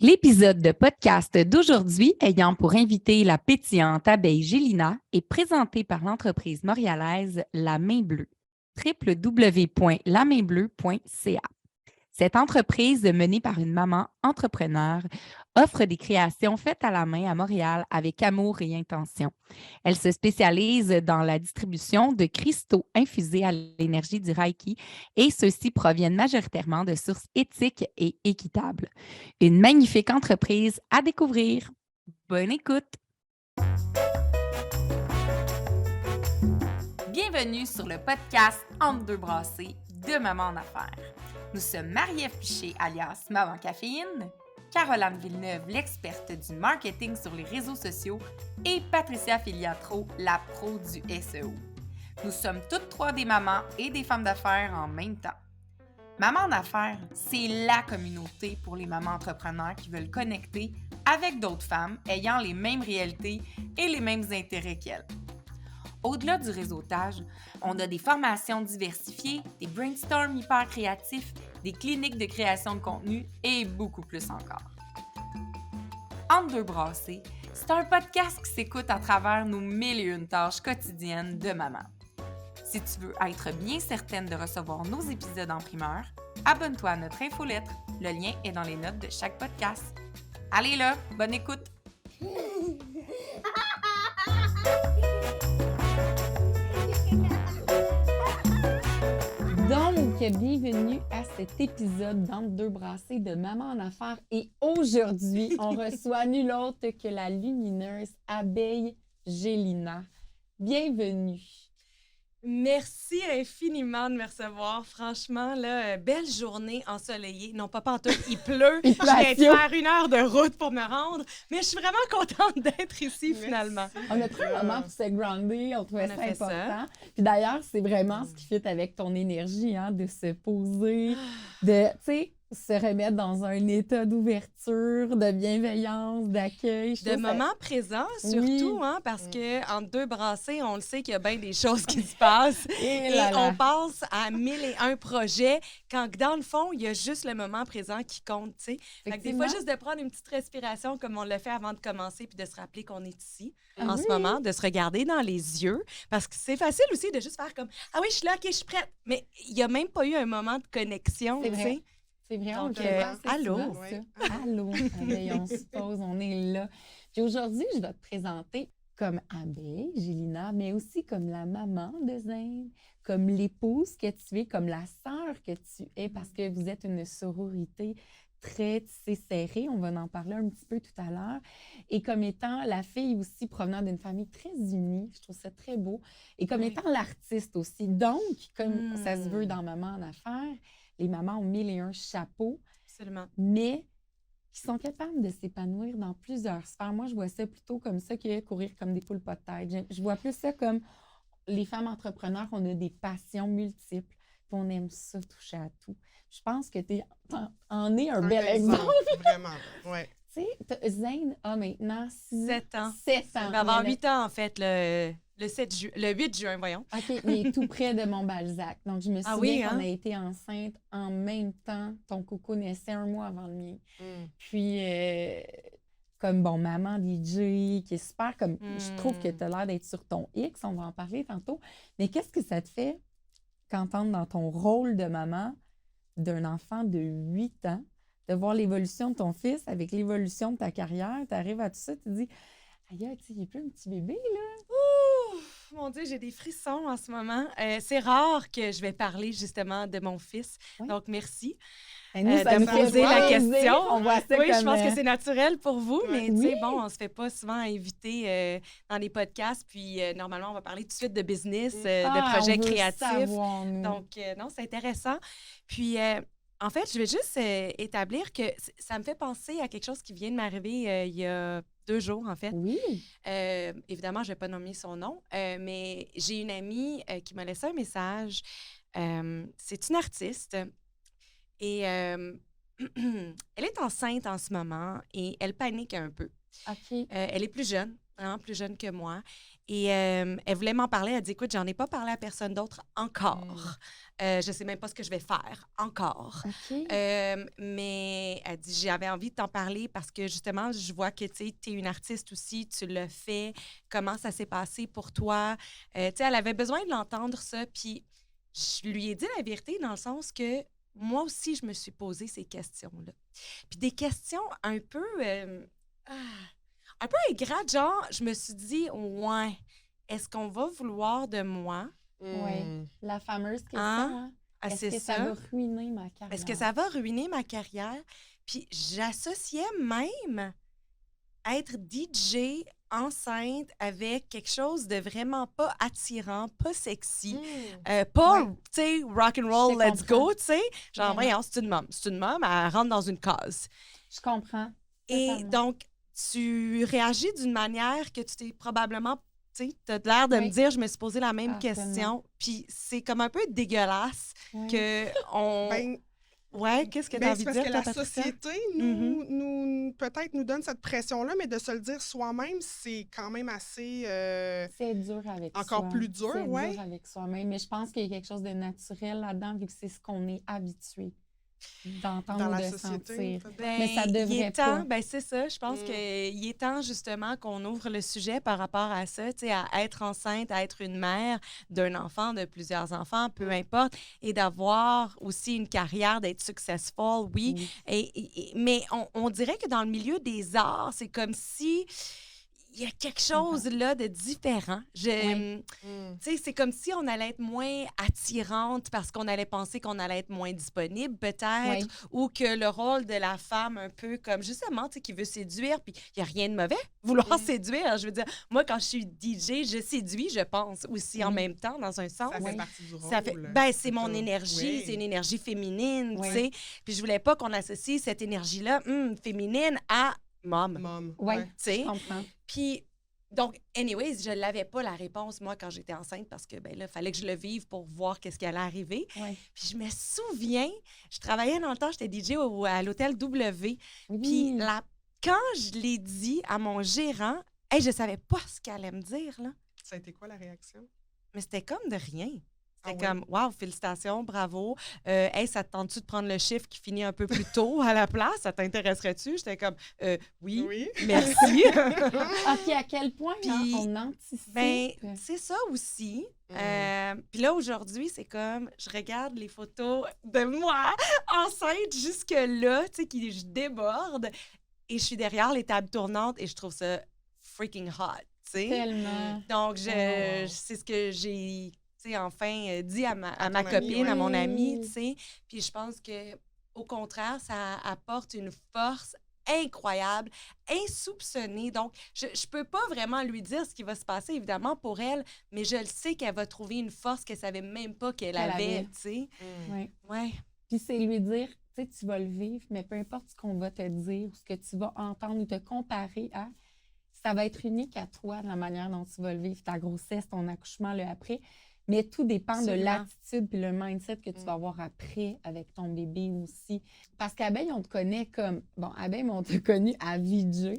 L'épisode de podcast d'aujourd'hui ayant pour invitée la pétillante abeille Gélina est présenté par l'entreprise montréalaise La Main Bleue, www.lamainbleue.ca. Cette entreprise, menée par une maman entrepreneur, offre des créations faites à la main à Montréal avec amour et intention. Elle se spécialise dans la distribution de cristaux infusés à l'énergie du Reiki et ceux-ci proviennent majoritairement de sources éthiques et équitables. Une magnifique entreprise à découvrir. Bonne écoute! Bienvenue sur le podcast Entre deux brassées de Maman en affaires. Nous sommes Marie-Ève Piché, alias Maman Caféine, Caroline Villeneuve, l'experte du marketing sur les réseaux sociaux, et Patricia Filiatro, la pro du SEO. Nous sommes toutes trois des mamans et des femmes d'affaires en même temps. Maman en affaires, c'est la communauté pour les mamans entrepreneurs qui veulent connecter avec d'autres femmes ayant les mêmes réalités et les mêmes intérêts qu'elles. Au-delà du réseautage, on a des formations diversifiées, des brainstorms hyper créatifs, des cliniques de création de contenu et beaucoup plus encore. Entre deux brassées, c'est un podcast qui s'écoute à travers nos mille et une tâches quotidiennes de maman. Si tu veux être bien certaine de recevoir nos épisodes en primeur, abonne-toi à notre infolettre. Le lien est dans les notes de chaque podcast. Allez là, bonne écoute! Donc, bienvenue à cet épisode d'Entre deux brassées de Maman en affaires. Et aujourd'hui, on reçoit nul autre que la lumineuse abeille Gélina. Bienvenue! Merci infiniment de me recevoir. Franchement, là, belle journée ensoleillée. Non, pas pantoute, il pleut. Je viens de faire 1 heure de route pour me rendre, mais je suis vraiment contente d'être ici finalement. On a pris un moment pour se grounder, on trouvait ça important. Puis d'ailleurs, c'est vraiment ce qui fit avec ton énergie, hein, de se poser, de, tu sais, se remettre dans un état d'ouverture, de bienveillance, d'accueil. De moment présent, surtout, hein, parce que entre deux brassées, on le sait qu'il y a bien des choses qui se passent. Et on pense à 1001 projets, quand dans le fond, il y a juste le moment présent qui compte, tu sais. Fait que des fois, juste de prendre une petite respiration comme on l'a fait avant de commencer, puis de se rappeler qu'on est ici, en ce moment, de se regarder dans les yeux, parce que c'est facile aussi de juste faire comme « Ah oui, je suis là, OK, je suis prête ». Mais il n'y a même pas eu un moment de connexion, tu sais. C'est vrai, donc, allô? Allô, abeille, on se pose, on est là. Puis aujourd'hui, je vais te présenter comme abeille, Gélina, mais aussi comme la maman de Zane, comme l'épouse que tu es, comme la sœur que tu es, parce que vous êtes une sororité très serrée. On va en parler un petit peu tout à l'heure. Et comme étant la fille aussi provenant d'une famille très unie, je trouve ça très beau. Et comme étant l'artiste aussi. Donc, comme ça se veut dans Maman en affaires, les mamans ont 1001 chapeaux, absolument, mais qui sont capables de s'épanouir dans plusieurs sphères. Moi, je vois ça plutôt comme ça que courir comme des poules pas de tête. Je vois plus ça comme les femmes entrepreneurs, on a des passions multiples, puis on aime ça, toucher à tout. Je pense que tu en es un bel exemple. Vraiment, oui. Tu sais, Zane a maintenant 7 ans. 7 ans. Il va avoir 8 ans, en fait, le 8 juin, voyons. OK, il est tout près de Mont-Balzac. Donc, je me souviens qu'on a été enceinte en même temps. Ton coco naissait 1 mois avant le mien. Puis, comme, bon, maman DJ, qui est super, comme, je trouve que tu as l'air d'être sur ton X, on va en parler tantôt. Mais qu'est-ce que ça te fait quand tu entres dans ton rôle de maman d'un enfant de 8 ans, de voir l'évolution de ton fils avec l'évolution de ta carrière, tu arrives à tout ça, tu te dis, aïe, tu sais, il n'est plus un petit bébé, là. Ouh, mon Dieu, j'ai des frissons en ce moment. C'est rare que je vais parler justement de mon fils, donc merci Nous, de me poser la question. On voit ça oui, comme, je pense que c'est naturel pour vous, mais tu sais, oui. bon, on se fait pas souvent inviter dans les podcasts, puis normalement, on va parler tout de suite de business, de projets créatifs. Savoir, donc, non, c'est intéressant. Puis, en fait, je vais juste établir que ça me fait penser à quelque chose qui vient de m'arriver il y a 2 jours, en fait. Oui. Évidemment, je ne vais pas nommer son nom, mais j'ai une amie qui m'a laissé un message. C'est une artiste et elle est enceinte en ce moment et elle panique un peu. OK. Elle est plus jeune, hein, plus jeune que moi. Et elle voulait m'en parler. Elle dit, écoute, j'en ai pas parlé à personne d'autre encore. Je sais même pas ce que je vais faire encore. OK. Mais elle dit, j'avais envie de t'en parler parce que justement, je vois que tu es une artiste aussi, tu l'as fait. Comment ça s'est passé pour toi? Tu sais, elle avait besoin de l'entendre, ça. Puis je lui ai dit la vérité dans le sens que moi aussi, je me suis posé ces questions-là. Puis des questions un peu ingrates, genre, je me suis dit, ouais, est-ce qu'on va vouloir de moi? Oui, la fameuse question, Hein? hein? Ah, Est-ce c'est que ça va ruiner ma carrière? Est-ce que ça va ruiner ma carrière? Puis j'associais même être DJ enceinte avec quelque chose de vraiment pas attirant, pas sexy, pas, tu sais, rock and roll, Je let's comprends. go, tu sais. Genre, Vraiment. voyons, c'est une môme. C'est une môme, elle rentre dans une case. Je comprends. Et Totalement. donc, tu réagis d'une manière que tu t'es probablement, tu sais, t'as l'air de me Oui. dire, je me suis posé la même Absolument. question. Puis c'est comme un peu dégueulasse Oui. que on... Ben, Ouais, qu'est-ce que tu as ben, envie c'est de parce dire, que toi, la Patricia? société peut-être nous donne cette pression-là, mais de se le dire soi-même, c'est quand même assez... C'est dur avec Encore soi. plus dur, C'est ouais. dur avec soi-même. Mais je pense qu'il y a quelque chose de naturel là-dedans, vu que c'est ce qu'on est habitué d'entendre dans ou la de société. sentir. peut-être. Mais ça Il devrait est temps, pas. ben c'est ça, je pense qu'il est temps justement qu'on ouvre le sujet par rapport à ça, tu sais, à être enceinte, à être une mère d'un enfant, de plusieurs enfants, peu importe, et d'avoir aussi une carrière, d'être successful, oui. Mais on dirait que dans le milieu des arts, c'est comme si il y a quelque chose là de différent. Oui. Tu sais, c'est comme si on allait être moins attirante parce qu'on allait penser qu'on allait être moins disponible, peut-être, Oui. ou que le rôle de la femme, un peu comme justement, tu sais, qui veut séduire, puis il n'y a rien de mauvais, vouloir séduire. Je veux dire, moi, quand je suis DJ, je séduis, je pense aussi en Oui. même temps, dans un sens. Ça fait Oui. partie du rôle. Ça fait, ben, c'est c'est mon ça. énergie, Oui. c'est une énergie féminine, Oui. tu sais. Puis je voulais pas qu'on associe cette énergie-là, féminine, à mom, Mom. Oui, ouais. tu sais. je comprends. Puis, donc, anyways, je l'avais pas la réponse, moi, quand j'étais enceinte, parce que, ben là, il fallait que je le vive pour voir qu'est-ce qui allait arriver. Oui. Puis je me souviens, je travaillais dans le temps, j'étais DJ à l'hôtel W. Puis Oui. quand je l'ai dit à mon gérant, hey, je savais pas ce qu'elle allait me dire, là. Ça a été quoi la réaction? Mais c'était comme de rien. C'était Ah ouais? comme, wow, félicitations, bravo. Hey, ça te tente-tu de prendre le chiffre qui finit un peu plus tôt à la place? Ça t'intéresserait-tu? J'étais comme, oui, Oui. merci. Ah, puis à quel point Puis, on anticipe. Ben, c'est ça aussi. Puis là, aujourd'hui, c'est comme, je regarde les photos de moi enceinte jusque-là, tu sais, je déborde, et je suis derrière les tables tournantes et je trouve ça freaking hot, tu sais. Tellement. Donc, Oh. c'est ce que j'ai, tu sais, enfin dit à ma ton ami, copine, à ouais. mon amie, Oui. tu sais. Puis je pense que au contraire, ça apporte une force incroyable, insoupçonnée. Donc, je peux pas vraiment lui dire ce qui va se passer, évidemment, pour elle, mais je le sais qu'elle va trouver une force qu'elle savait même pas qu'elle Qu'elle avait, avait. tu sais. Oui. Ouais. Puis c'est lui dire, tu sais, tu vas le vivre, mais peu importe ce qu'on va te dire ou ce que tu vas entendre ou te comparer à, ça va être unique à toi, de la manière dont tu vas le vivre, ta grossesse, ton accouchement, le après. Mais tout dépend Absolument. de l'attitude puis le mindset que tu vas avoir après avec ton bébé aussi. Parce qu'Abeille, on te connaît comme... Bon, Abeille, mais on t'a connu à VJ,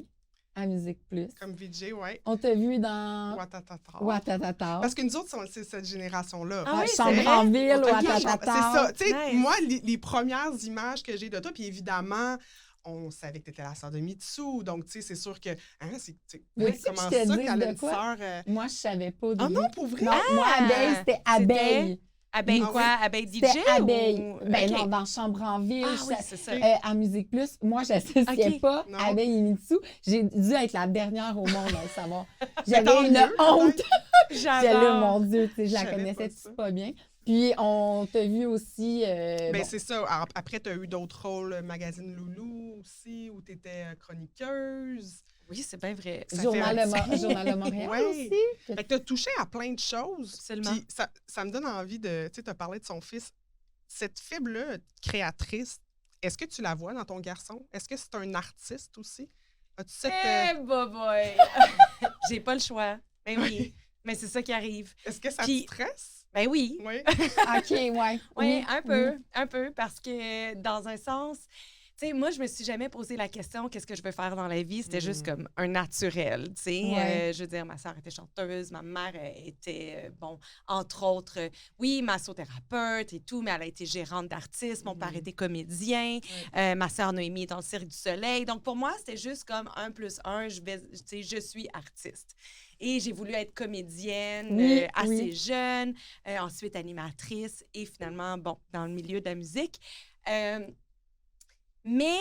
à Musique Plus. Comme VJ, ouais. On t'a vu dans Ouattatata. Ouattatata. Parce que nous autres, c'est cette génération-là. Ah oui, c'est Chambre vrai? en ville, Ok, Ouattatata. C'est ça. Tu sais, Nice. moi, les premières images que j'ai de toi, puis évidemment, on savait que tu étais la sœur de Mitsu. Donc, tu sais, c'est sûr que. Hein, Veux-tu que comment je te ça dise qu'elle a de une quoi? sœur. Moi, je savais pas au Ah début. non, pour vrai? Non, moi, Abeille, c'était Abeille. Abeille Ah quoi? oui. Abeille DJ C'était Abeille. ou... Ben OK. non, dans Chambre en ville. Ah je oui, sais- c'est ça. à Musique Plus, moi, j'associais Ok. pas Non. Abeille et Mitsu. J'ai dû être la dernière au monde à le savoir. tant J'avais une mieux, honte. peut-être. J'étais là, mon J'adore. Dieu, tu sais, je Je la savais connaissais pas ça. pas bien. Puis, on t'a vu aussi... Ben, bon, c'est ça. Alors, après, tu as eu d'autres rôles, magazine Loulou aussi, où tu étais chroniqueuse. Oui, c'est bien vrai. ça Journal, fait Journal de Montréal Ouais. aussi. Fait que tu as touché à plein de choses. Absolument. Puis ça me donne envie de. Tu sais, tu as parlé de son fils. Cette fibre-là, créatrice, est-ce que tu la vois dans ton garçon? Est-ce que c'est un artiste aussi? As-tu cette. Eh, boy! J'ai pas le choix. Ben oui. Mais c'est ça qui arrive. Est-ce que ça Puis- te stresse? Ben oui. Oui. OK, ouais. Oui, un peu, parce que dans un sens, Tu sais, moi, je me suis jamais posé la question qu'est-ce que je veux faire dans la vie. C'était juste comme un naturel, tu sais. Ouais. Je veux dire, ma soeur était chanteuse, ma mère était, bon, entre autres, oui, massothérapeute et tout, mais elle a été gérante d'artistes. Mon père était comédien. Ma soeur Noémie est dans le Cirque du Soleil. Donc, pour moi, c'était juste comme 1 + 1, tu sais, je suis artiste. Et j'ai voulu être comédienne assez jeune, ensuite animatrice et finalement, bon, dans le milieu de la musique. Mais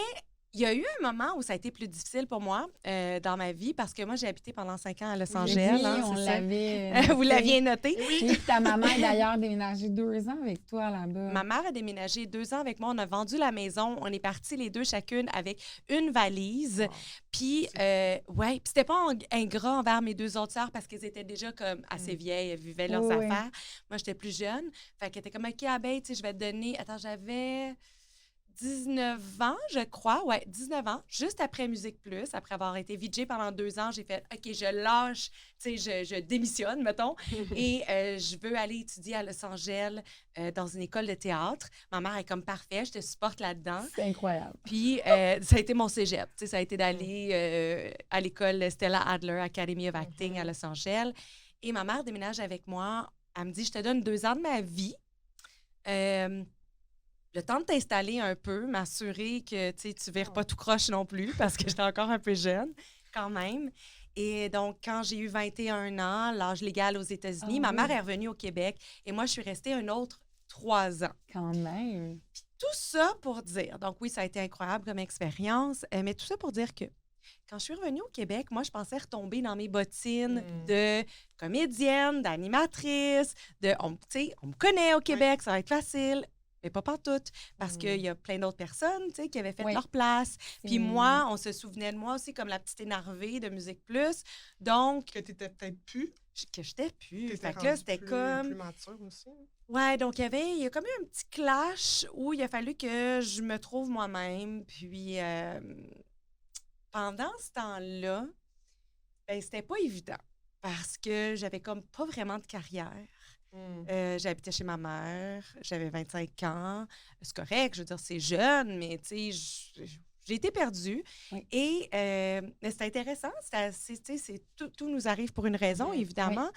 il y a eu un moment où ça a été plus difficile pour moi dans ma vie parce que moi, j'ai habité pendant 5 ans à Los Angeles. Oui, hein, on c'est ça. l'avait Vous l'aviez noté? Puis ta maman a d'ailleurs déménagé 2 ans avec toi là-bas. Ma mère a déménagé 2 ans avec moi. On a vendu la maison. On est partis les deux chacune avec une valise. Puis, puis c'était pas ingrat envers mes 2 autres sœurs parce qu'elles étaient déjà comme assez vieilles. Elles vivaient leurs affaires. Moi, j'étais plus jeune. Fait qu'elle était comme, OK, abeille, tu sais, je vais te donner... Attends, j'avais 19 ans, je crois. Ouais, 19 ans. Juste après Musique Plus, après avoir été VJ pendant 2 ans, j'ai fait, OK, je lâche, tu sais, je démissionne, mettons, et je veux aller étudier à Los Angeles dans une école de théâtre. Ma mère est comme parfait, je te supporte là-dedans. C'est incroyable. Puis, ça a été mon cégep. Tu sais, ça a été d'aller à l'école Stella Adler Academy of Acting à Los Angeles. Et ma mère déménage avec moi. Elle me dit, je te donne 2 ans de ma vie. Le temps de t'installer un peu, m'assurer que tu ne vires pas tout croche non plus parce que j'étais encore un peu jeune quand même. Et donc, quand j'ai eu 21 ans, l'âge légal aux États-Unis, ma mère est revenue au Québec et moi, je suis restée un autre 3 ans. Quand même. Puis tout ça pour dire, donc oui, ça a été incroyable comme expérience, mais tout ça pour dire que quand je suis revenue au Québec, moi, je pensais retomber dans mes bottines de comédienne, d'animatrice, on me connaît au Québec, ça va être facile. Mais pas partout, parce qu'il y a plein d'autres personnes, tu sais, qui avaient fait leur place. Puis moi, on se souvenait de moi aussi comme la petite énervée de Musique Plus. Donc... Que t'étais peut-être plus. Que j'étais plus. Fait que là, c'était comme... plus mature aussi. Ouais, donc il y a comme eu un petit clash où il a fallu que je me trouve moi-même. Puis pendant ce temps-là, ben c'était pas évident parce que j'avais comme pas vraiment de carrière. J'habitais chez ma mère, j'avais 25 ans. C'est correct, je veux dire, c'est jeune, mais tu sais, j'ai été perdue. Oui. Et mais c'est intéressant, tout nous arrive pour une raison, évidemment.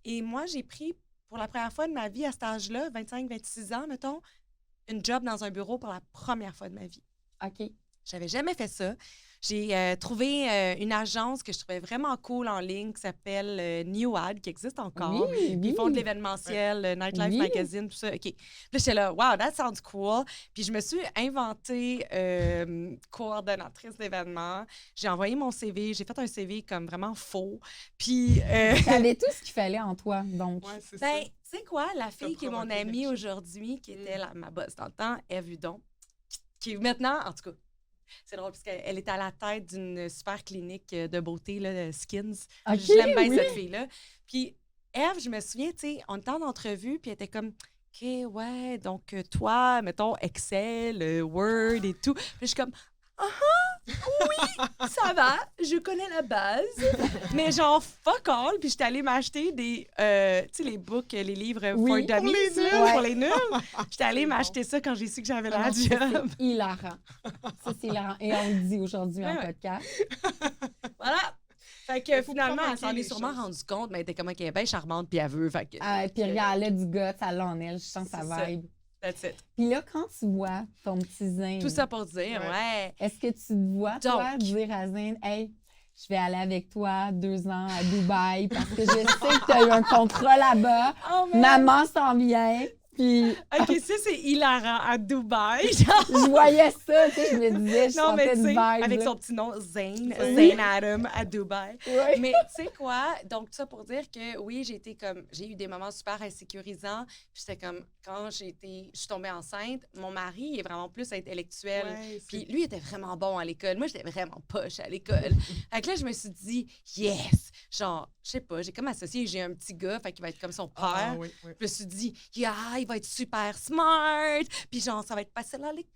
Et moi, j'ai pris, pour la première fois de ma vie, à cet âge-là, 25-26 ans, mettons, une job dans un bureau pour la première fois de ma vie. OK. J'avais jamais fait ça. J'ai trouvé une agence que je trouvais vraiment cool en ligne qui s'appelle New Ad, qui existe encore. Oui, Puis ils font de l'événementiel, Nightlife Magazine, tout ça. OK. Puis là, j'étais là, wow, that sounds cool. Puis je me suis inventée coordonnatrice d'événements. J'ai envoyé mon CV. J'ai fait un CV comme vraiment faux. Puis... T'avais tout ce qu'il fallait en toi, donc. Ouais, c'est ben, ça. tu sais quoi, la fille qui est mon provoqué amie quelque chose. aujourd'hui, qui était ma boss dans le temps, Eve Hudon, qui est maintenant, en tout cas, c'est drôle parce qu'elle est à la tête d'une super clinique de beauté, là, Skins. OK, Je l'aime bien, oui. cette fille-là. Puis, Eve, je me souviens, tu sais, on était en entrevue, puis elle était comme, OK, ouais, donc toi, mettons, Excel, Word et tout. Puis je suis comme, oui, ça va, je connais la base. Mais genre, fuck all. Puis j'étais allée m'acheter des, tu sais, les books, les livres for dummies, pour les nuls. J'étais allée m'acheter ça quand j'ai su que j'avais la job. C'est hilarant. Ça, c'est hilarant. Et on le dit aujourd'hui en podcast. Voilà. Fait que faut finalement, elle provoquer s'en est les sûrement choses. rendue compte, mais elle était comme qu'elle est bien charmante puis elle veut. Fait que, Puis regarde, elle a du gars, ça l'a en elle. Je sens C'est sa ça. vibe. that's it. Puis là, quand tu vois ton petit Zane, Tout ça pour dire, ouais. est-ce que tu te vois, toi, Donc. dire à Zane, hey, je vais aller avec toi 2 ans à Dubaï parce que je sais que tu as eu un contrat là-bas. Oh, man. Maman s'en vient. Puis OK, ça, c'est hilarant à Dubaï. je voyais ça, tu sais, je me disais, je Non, mais sentais tu une sais, vibe. avec là. son petit nom, Zane, Oui. Zane Adam à Dubaï. Oui. Mais tu sais quoi? Donc, ça pour dire que oui, j'ai eu des moments super insécurisants. Puis c'était comme, quand je suis tombée enceinte, mon mari il est vraiment plus intellectuel. Ouais, Puis lui, il était vraiment bon à l'école. Moi, j'étais vraiment poche à l'école. Fait que là, je me suis dit, yes! Genre, je sais pas, j'ai comme associé, j'ai un petit gars, fait qu'il va être comme son père. Ah, oui, oui. Je me suis dit, yeah, il va être super smart, puis genre, ça va être facile à l'école.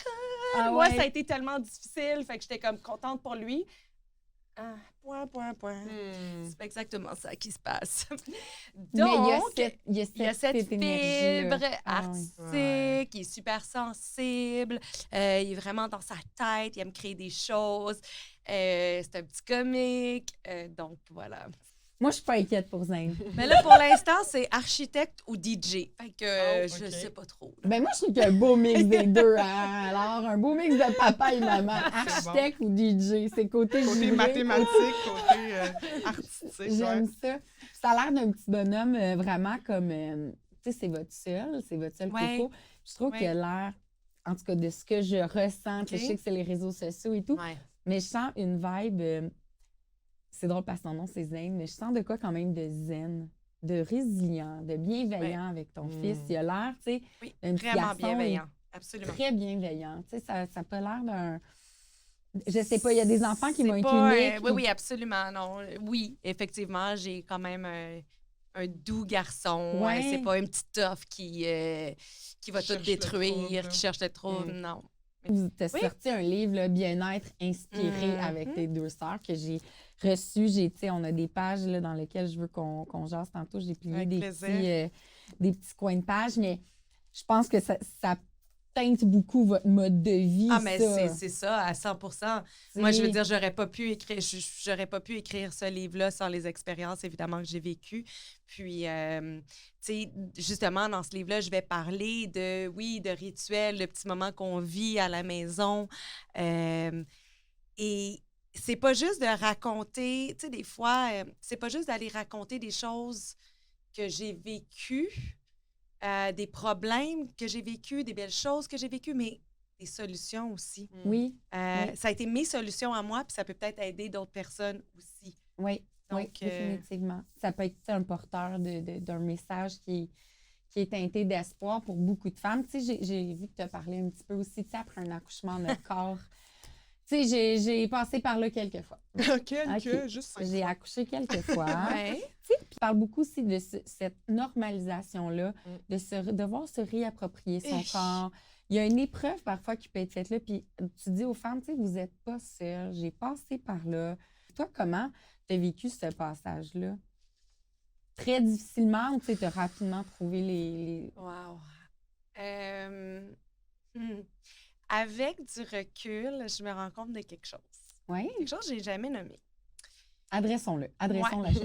Ah Moi, ouais. ça a été tellement difficile, fait que j'étais comme contente pour lui. Point. C'est pas exactement ça qui se passe. Mais Donc, il y a cette fibre énergie-là. artistique, il est super sensible, il est vraiment dans sa tête, il aime créer des choses, c'est un petit comique, donc voilà. Moi, je suis pas inquiète pour Zane. Mais là, pour l'instant, c'est architecte ou DJ, fait que Oh, je ok. sais pas trop. Là. Ben moi, je trouve qu'il y a un beau mix des deux. Hein? Alors, un beau mix de papa et maman. bon. Architecte ou DJ, c'est côté Côté givré, mathématique, côté artistique. J'aime ouais. ça. Ça a l'air d'un petit bonhomme vraiment comme... tu sais, c'est votre seul Ouais. coco. Je trouve qu'il a l'air, en tout cas, de ce que je ressens. Ok. Je sais que c'est les réseaux sociaux et tout, Ouais. mais je sens une vibe... c'est drôle parce que son nom, c'est Zane, mais je sens de quoi quand même de zen, de résilient, de bienveillant avec ton fils. Il a l'air, tu sais, Oui, un petit vraiment garçon bienveillant, absolument. très bienveillant. Tu sais, ça n'a pas l'air d'un... Je sais pas, il y a des enfants qui C'est vont être pas, uniques. oui, absolument. Non. Oui, effectivement, j'ai quand même un doux garçon. Ouais. C'est pas un petit tough qui va tout Cherche le détruire, trouble. qui cherche le trouble. Non. Vous t'as Oui. sorti un livre, là, Bien-être inspiré avec tes deux sœurs que j'ai reçu. Tu sais, on a des pages là, dans lesquelles je veux qu'on jase tantôt. J'ai plié Avec des plaisir. des petits coins de pages, mais je pense que ça teinte beaucoup votre mode de vie. Ah, mais ça. c'est ça, à 100 Tu Moi, je sais, veux dire, j'aurais pas pu écrire ce livre-là sans les expériences, évidemment, que j'ai vécues. Puis, tu sais, justement, dans ce livre-là, je vais parler de rituels, de petits moments qu'on vit à la maison. Et c'est pas juste de raconter, tu sais, des fois, c'est pas juste d'aller raconter des choses que j'ai vécues, des problèmes que j'ai vécus, des belles choses que j'ai vécues, mais des solutions aussi. Oui, Oui. Ça a été mes solutions à moi, puis ça peut peut-être aider d'autres personnes aussi. oui, oui, Donc, définitivement. Ça peut être un porteur d'un message qui est teinté d'espoir pour beaucoup de femmes. Tu sais, j'ai vu que tu as parlé un petit peu aussi, tu sais, après un accouchement, notre corps. Tu sais, j'ai passé par là quelques fois. Ok, juste 5 J'ai fois. accouché quelques fois. Ouais. Tu sais, puis je parle beaucoup aussi de cette normalisation-là, de devoir se réapproprier son Ich. corps. Il y a une épreuve parfois qui peut être faite là, puis tu dis aux femmes, tu sais, vous n'êtes pas seules, j'ai passé par là. Toi, comment tu as vécu ce passage-là? Très difficilement ou tu as rapidement trouvé les... Wow. Avec du recul, je me rends compte de quelque chose. Oui? Quelque chose que je n'ai jamais nommé. Adressons-le. Adressons la chose.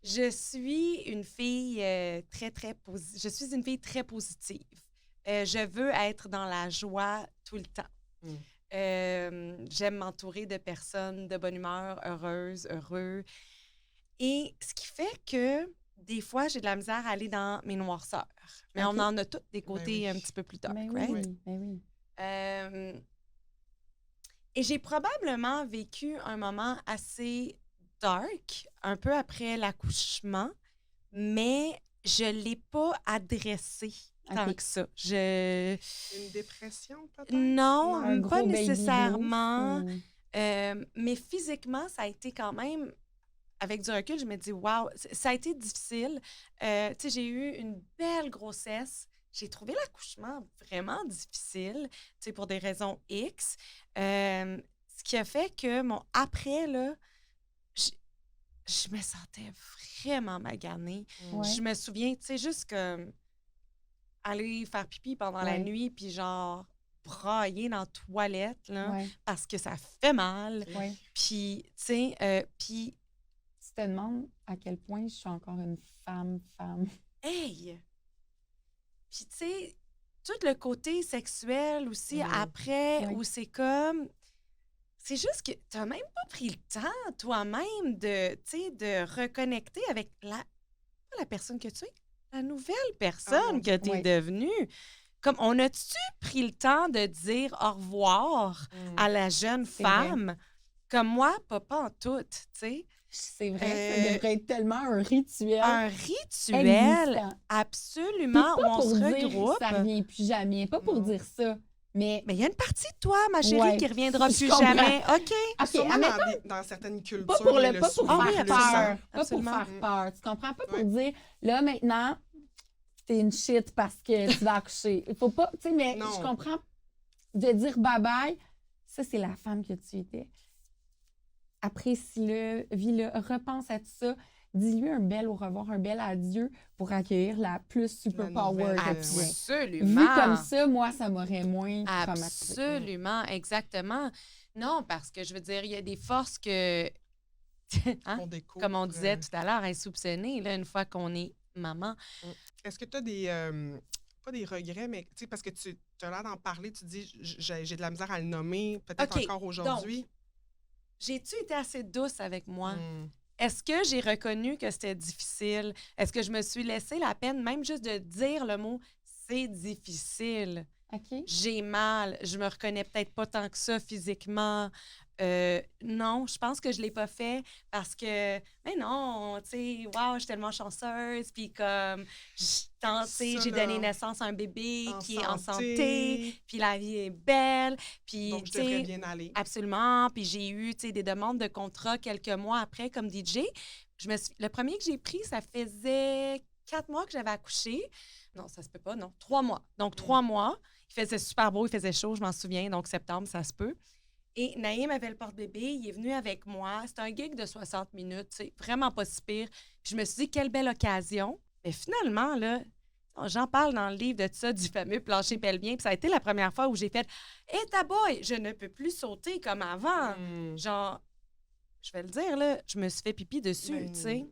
Je suis une fille je suis une fille très positive. Je veux être dans la joie tout le temps. J'aime m'entourer de personnes de bonne humeur, heureuses, heureux. Et ce qui fait que des fois, j'ai de la misère à aller dans mes noirceurs. Mais OK. on en a toutes des côtés oui. un petit peu plus dark, Ben right? oui, ben oui. Et j'ai probablement vécu un moment assez dark, un peu après l'accouchement, mais je ne l'ai pas adressé tant OK. que ça. Une dépression, peut-être? Non, Un pas gros baby nécessairement. blues, Mais physiquement, ça a été quand même, avec du recul, je me dis, wow, ça a été difficile. Tu sais, j'ai eu une belle grossesse. J'ai trouvé l'accouchement vraiment difficile, tu sais, pour des raisons X. Ce qui a fait que mon après, là, je me sentais vraiment maganée. Ouais. Je me souviens, tu sais, juste comme aller faire pipi pendant la Ouais. nuit, puis genre brailler dans la toilette, là, Ouais, parce que ça fait mal. ouais. Puis, tu sais, puis, Tu te demandes à quel point je suis encore une femme. hey! Puis, tu sais, tout le côté sexuel aussi après, Ouais. où c'est comme... C'est juste que tu n'as même pas pris le temps toi-même de, tu sais, de reconnecter avec pas la personne que tu es, la nouvelle personne que tu es Ouais. devenue. Comme, on a-tu pris le temps de dire au revoir à la jeune C'est vrai. femme? Comme moi, pas en tout, tu sais. C'est vrai, ça devrait être tellement un rituel. Un rituel, existant. Puis absolument, où pas on pour se dire regroupe. ça revient plus jamais. Pas pour Non. dire ça. Mais Mais il y a une partie de toi, ma chérie, Ouais. qui reviendra Je plus comprends. jamais. OK. OK, Sûrement admettons, dans certaines cultures, pas pour, il y a pas pour souvenir, Ah oui, faire le absolument. peur. sang. Pas pour Absolument. faire peur. Tu comprends? Pas pour Ouais. dire, là, maintenant, t'es une shit parce que tu vas accoucher. Il faut pas, tu sais, mais Non. je comprends de dire bye-bye. Ça, c'est la femme que tu étais. apprécie-le, vis-le, repense à tout ça. Dis-lui un bel au revoir, un bel adieu pour accueillir la plus super power nouvelle, que tu es. Absolument. Vu comme ça, moi, ça m'aurait moins traumatisé. Absolument, exactement. Non, parce que je veux dire, il y a des forces que, hein, On découvre, comme on disait tout à l'heure, insoupçonnées, là, une fois qu'on est maman. Est-ce que tu as des, pas des regrets, mais tu sais, parce que tu as l'air d'en parler, tu dis, j'ai de la misère à le nommer, peut-être OK, encore aujourd'hui. J'ai-tu été assez douce avec moi? Hmm. Est-ce que j'ai reconnu que c'était difficile? Est-ce que je me suis laissé la peine, même juste de dire le mot « c'est difficile ». OK? J'ai mal, je me reconnais peut-être pas tant que ça physiquement. Non, je pense que je l'ai pas fait parce que, mais non, tu sais, wow, je suis tellement chanceuse, puis comme, j'ai donné naissance à un bébé qui est en santé, puis la vie est belle, puis, donc, je devrais bien aller. Absolument, puis j'ai eu, tu sais, des demandes de contrat quelques mois après comme DJ. Le premier que j'ai pris, ça faisait 4 mois que j'avais accouché. Non, ça se peut pas, non, 3 mois. Donc, 3 mois. Il faisait super beau, il faisait chaud, je m'en souviens. Donc, septembre, ça se peut. Et Naïm avait le porte-bébé, il est venu avec moi. C'était un gig de 60 minutes, c'est vraiment pas si pire. Puis je me suis dit, quelle belle occasion. Mais finalement, là, j'en parle dans le livre de ça, du fameux plancher pelvien. Puis ça a été la première fois où j'ai fait « Hé, ta boy, je ne peux plus sauter comme avant. Genre, je vais le dire, là, je me suis fait pipi dessus, tu sais.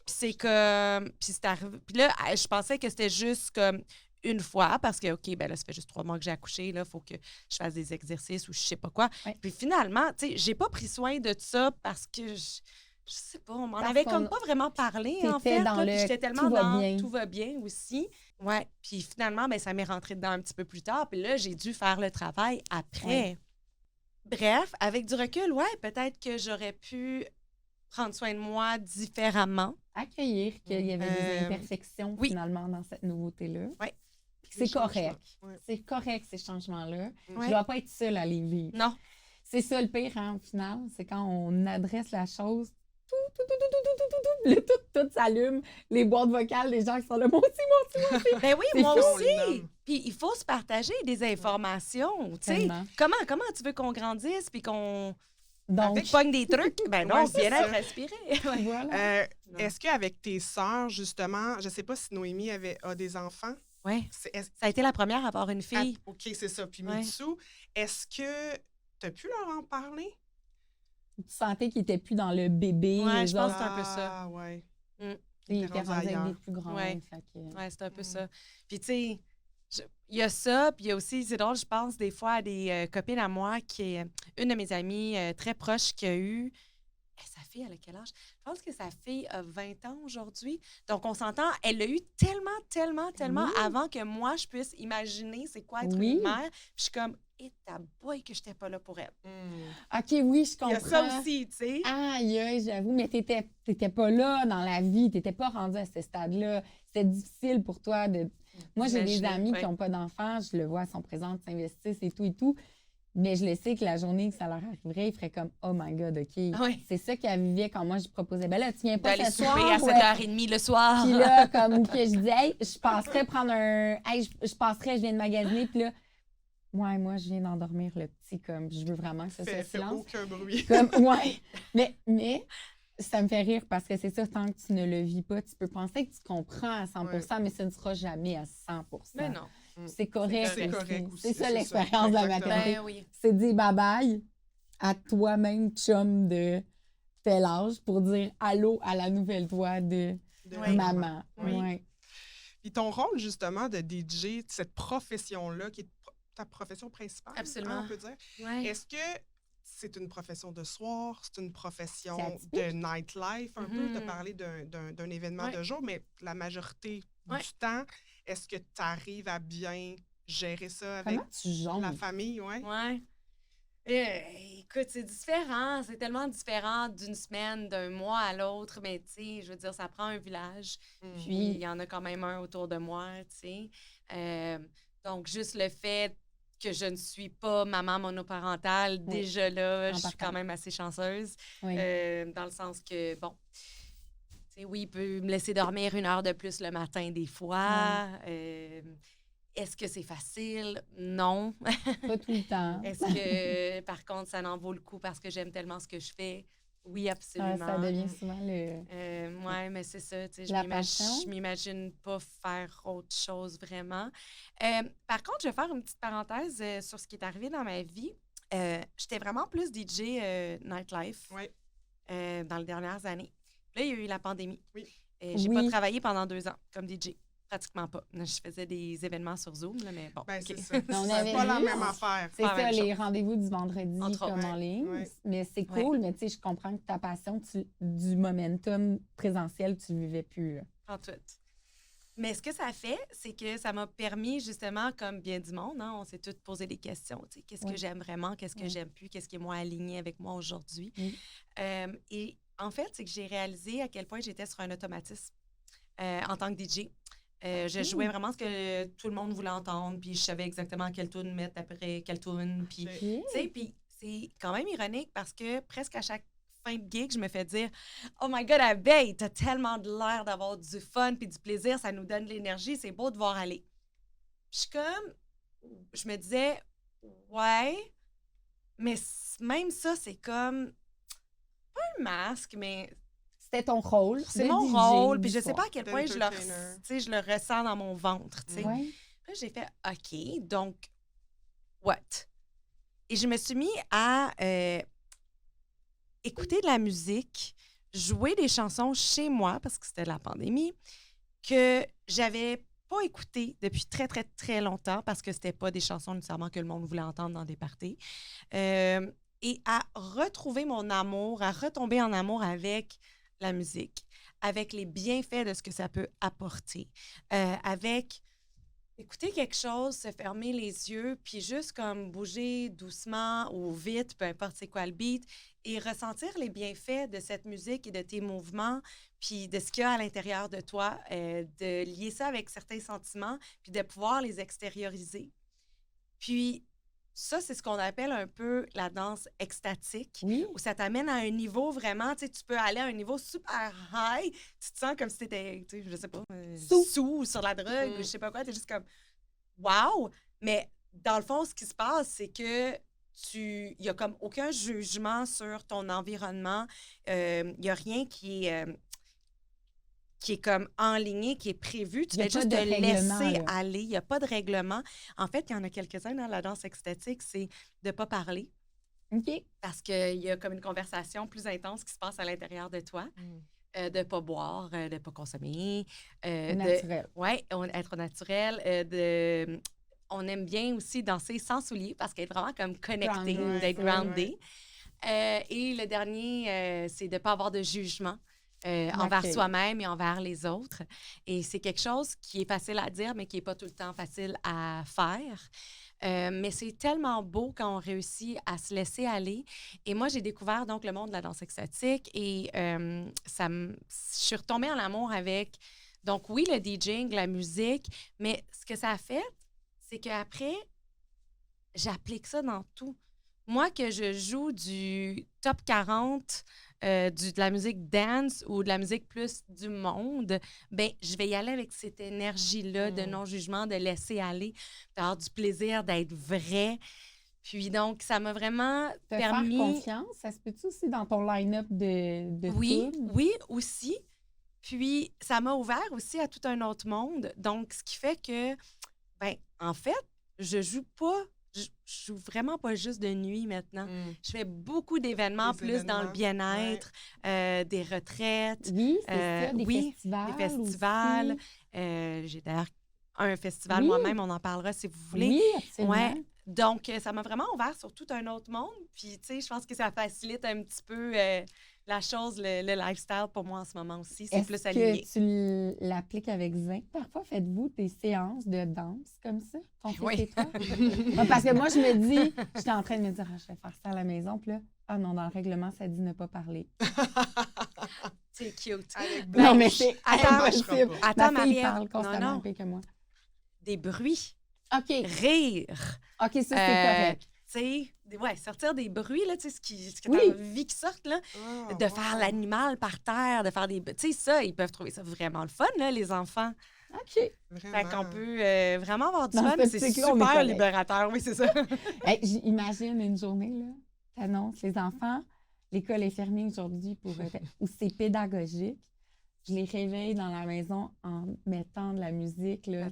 Puis c'est comme... Puis c'est arrivé... Puis là, je pensais que c'était juste comme une fois, parce que, OK, ben là, ça fait juste 3 mois que j'ai accouché, là, il faut que je fasse des exercices ou je sais pas quoi. Ouais. Puis finalement, tu sais, j'ai pas pris soin de ça parce que je sais pas, on m'en avait comme pas vraiment parlé, en fait. Dans Puis j'étais tellement tout va dans bien. tout va bien aussi. Ouais. Puis finalement, ben ça m'est rentré dedans un petit peu plus tard. Puis là, j'ai dû faire le travail après. Ouais. Bref, avec du recul, ouais, peut-être que j'aurais pu prendre soin de moi différemment. Accueillir qu'il y avait des imperfections, oui. finalement, dans cette nouveauté-là. Oui. C'est correct. Ouais. C'est correct, ces changements-là. Ouais. Je ne dois pas être seule à les vivre. Non. C'est ça le pire, hein, au final. C'est quand on adresse la chose, tout s'allume. Les boîtes vocales, les gens qui sont là, moi aussi. Ben oui, C'est moi chaud, aussi. Puis il faut se partager des informations, tu sais. Tellement. Comment tu veux qu'on grandisse puis qu'on Donc, pogne des trucs? Ben non, Ouais, c'est bien être ça. respiré. Ouais. voilà. Est-ce qu'avec tes sœurs, justement, je sais pas si Noémie a des enfants? Ouais. Est-ce- Ça a été la première à avoir une fille. OK, c'est ça. Puis Ouais. Mitsu, est-ce que tu as pu leur en parler? Tu sentais qu'il n'était plus dans le bébé. Ouais, les je pense autres, que c'est un peu ça. Ah, ouais. il était était rendu rendu avec ailleurs. des plus grands. Ouais. fait que- Ouais, c'est un peu ça. Puis, tu sais, il y a ça, puis il y a aussi, c'est drôle, je pense des fois à des copines à moi, qui est une de mes amies très proches qui a eu. Sa fille, elle a quel âge? Je pense que sa fille a 20 ans aujourd'hui. Donc, on s'entend, elle l'a eu tellement Oui. avant que moi, je puisse imaginer c'est quoi être Oui. une mère. Puis je suis comme, et ta boy que j'étais pas là pour elle. OK, oui, je Il comprends. y a ça aussi, tu sais. Aïe, aïe, j'avoue, mais t'étais pas là dans la vie, t'étais pas rendu à ce stade-là. C'était difficile pour toi de... Moi, j'ai des Imaginer, amis ouais. qui n'ont pas d'enfants, je le vois, elles sont présentes, s'investissent et tout, mais je le sais que la journée que ça leur arriverait, ils feraient comme « Oh my God, OK. Ouais. C'est ça qu'elle vivait quand moi, je proposais « Ben là, tu viens pas D'aller ce souper soir? à Ouais. 7h30 le soir. Puis là, comme ou que je disais, hey, je passerais prendre un. Hey, je passerais, je viens de magasiner. Puis là, ouais, moi, je viens d'endormir le petit, comme je veux vraiment que ce soit Fais silence. aucun bruit. Comme, ouais. Mais ça me fait rire parce que c'est ça, tant que tu ne le vis pas, tu peux penser que tu comprends à 100 mais ce ne sera jamais à 100 Mais non. C'est correct. C'est aussi. correct aussi, C'est ça c'est l'expérience de la exactement. maternité. Ben oui. C'est dire bye-bye à toi-même, chum de tel âge, pour dire allô à la nouvelle toi de Oui. maman. Oui. Ouais. Puis ton rôle, justement, de DJ, cette profession-là, qui est ta profession principale, Absolument. hein, on peut dire, Ouais. est-ce que c'est une profession de soir, c'est une profession C'est atypique. de nightlife, un peu, de Mhm. parler d'un événement Ouais. de jour, mais la majorité Ouais. du temps, est-ce que tu arrives à bien gérer ça avec Comment tu jongles? la famille? Ouais. Ouais. Écoute, c'est différent. C'est tellement différent d'une semaine, d'un mois à l'autre. Mais, tu sais, je veux dire, ça prend un village. Mhm. Puis, il y en a quand même un autour de moi, tu sais. Donc, juste le fait que je ne suis pas maman monoparentale, Oui. déjà là, En je suis partant. quand même assez chanceuse. Oui. Dans le sens que, bon, tu sais, oui, il peut me laisser dormir 1 heure de plus le matin des fois. Est-ce que c'est facile? Non. Pas tout le temps. Est-ce que, par contre, ça n'en vaut le coup parce que j'aime tellement ce que je fais? Oui, absolument. Ça devient souvent Oui, mais c'est ça. Tu sais, La passion. je m'imagine pas faire autre chose vraiment. Par contre, je vais faire une petite parenthèse sur ce qui est arrivé dans ma vie. J'étais vraiment plus DJ nightlife Oui. dans les dernières années. Là, il y a eu la pandémie. Oui. J'ai pas travaillé pendant 2 ans comme DJ. Pratiquement pas. Je faisais des événements sur Zoom, là, mais bon. Ben, OK. c'est ça. On C'est avait pas la vu, même affaire. C'est Pas la ça, même les rendez-vous du vendredi Entre comme autres. en ligne. Ouais. Mais c'est Ouais. cool, mais tu sais, je comprends que ta passion du momentum présentiel, tu le vivais plus. Là. En tout. Mais ce que ça fait, c'est que ça m'a permis, justement, comme bien du monde, hein, on s'est tous posé des questions. Tu sais, qu'est-ce Ouais. que j'aime vraiment, qu'est-ce que Ouais. j'aime plus, qu'est-ce qui est moins aligné avec moi aujourd'hui. Oui. Et en fait, c'est que j'ai réalisé à quel point j'étais sur un automatisme en tant que DJ. Je jouais vraiment ce que tout le monde voulait entendre, puis je savais exactement quelle tune mettre après quelle tune. Puis, Ok. tu sais, puis c'est quand même ironique parce que presque à chaque fin de gig, je me fais dire « Oh my God, Abeille, t'as tellement de l'air d'avoir du fun puis du plaisir, ça nous donne de l'énergie, c'est beau de voir aller. » Je me disais « Ouais, mais même ça, c'est comme pas un masque, mais C'était ton rôle. c'est de mon DJ rôle, du puis je sais soir. pas à quel point je D'entertainer. le ressens dans mon ventre, tu sais. Ouais. Là, j'ai fait OK, donc, what? Et je me suis mis à écouter de la musique, jouer des chansons chez moi, parce que c'était la pandémie, que j'avais pas écouté depuis très, très, très longtemps, parce que c'était pas des chansons nécessairement que le monde voulait entendre dans des parties. Et à retrouver mon amour, à retomber en amour avec la musique, avec les bienfaits de ce que ça peut apporter, avec écouter quelque chose, se fermer les yeux, puis juste comme bouger doucement ou vite, peu importe c'est quoi le beat, et ressentir les bienfaits de cette musique et de tes mouvements, puis de ce qu'il y a à l'intérieur de toi, de lier ça avec certains sentiments, puis de pouvoir les extérioriser. Puis ça, c'est ce qu'on appelle un peu la danse extatique, Oui. où ça t'amène à un niveau vraiment, tu sais, tu peux aller à un niveau super high, tu te sens comme si t'étais, tu sais, je sais pas, sous sur la drogue, ou je sais pas quoi, t'es juste comme, wow! Mais dans le fond, ce qui se passe, c'est que il y a comme aucun jugement sur ton environnement, il y a rien qui est comme enligné, qui est prévu. Tu Il y a fais pas juste de te règlement, laisser là. aller. Il n'y a pas de règlement. En fait, il y en a quelques-uns dans la danse extatique, c'est de ne pas parler OK. parce qu'il y a comme une conversation plus intense qui se passe à l'intérieur de toi. De ne pas boire, de ne pas consommer. Naturel. Oui, être naturel. On aime bien aussi danser sans souliers parce qu'être vraiment comme connecté, Grounded. d'être Ouais, groundé. Et le dernier, c'est de ne pas avoir de jugement. Envers L'accueil. soi-même et envers les autres. Et c'est quelque chose qui est facile à dire, mais qui n'est pas tout le temps facile à faire. Mais c'est tellement beau quand on réussit à se laisser aller. Et moi, j'ai découvert donc le monde de la danse extatique et je suis retombée en amour avec, donc oui, le DJing, la musique, mais ce que ça a fait, c'est qu'après, j'applique ça dans tout. Moi, que je joue du top 40, de la musique dance ou de la musique plus du monde, ben je vais y aller avec cette énergie-là de non-jugement, de laisser aller, d'avoir du plaisir, d'être vrai. Puis donc, ça m'a vraiment Te permis... faire confiance, ça se peut-tu aussi dans ton line-up de Oui, tunes? oui, aussi. Puis, ça m'a ouvert aussi à tout un autre monde. Donc, ce qui fait que, ben en fait, je joue vraiment pas juste de nuit maintenant. Je fais beaucoup d'événements Des plus dans le événements, bien-être, des retraites. Oui, c'est ça, des oui, festivals. des festivals. aussi. J'ai d'ailleurs un festival Oui. moi-même, on en parlera si vous voulez. Oui, absolument. Ouais. Donc, ça m'a vraiment ouvert sur tout un autre monde. Puis, tu sais, je pense que ça facilite un petit peu la chose, le lifestyle pour moi en ce moment aussi. C'est plus aligné. Est-ce que tu l'appliques avec Zin? Parfois, faites-vous des séances de danse comme ça? Qu'on fait Oui. chez toi? Ouais, parce que moi, je me dis, j'étais en train de me dire, je vais faire ça à la maison. Puis là, ah non, dans le règlement, ça dit ne pas parler. C'est cute. Avec Non, Blanche. mais c'est Attends, impossible. Attends, Ma fille Marie-Ève. parle constamment Non. pire que moi. Des bruits. OK, Rire. OK, ça, c'est correct. Tu sais, sortir des bruits, là, tu sais, ce que Oui. tu as envie qu'ils sortent, là. Ah, De faire l'animal par terre, de faire des... Tu sais, ça, ils peuvent trouver ça vraiment le fun, là, les enfants. OK. Fait Vraiment. qu'on peut vraiment avoir du Dans fun. ce C'est cycle-là, on est super correct. libérateur, oui, c'est ça. Hey, j'imagine une journée, là, t'annonces les enfants, l'école est fermée aujourd'hui ou c'est pédagogique. Je les réveille dans la maison en mettant de la musique là,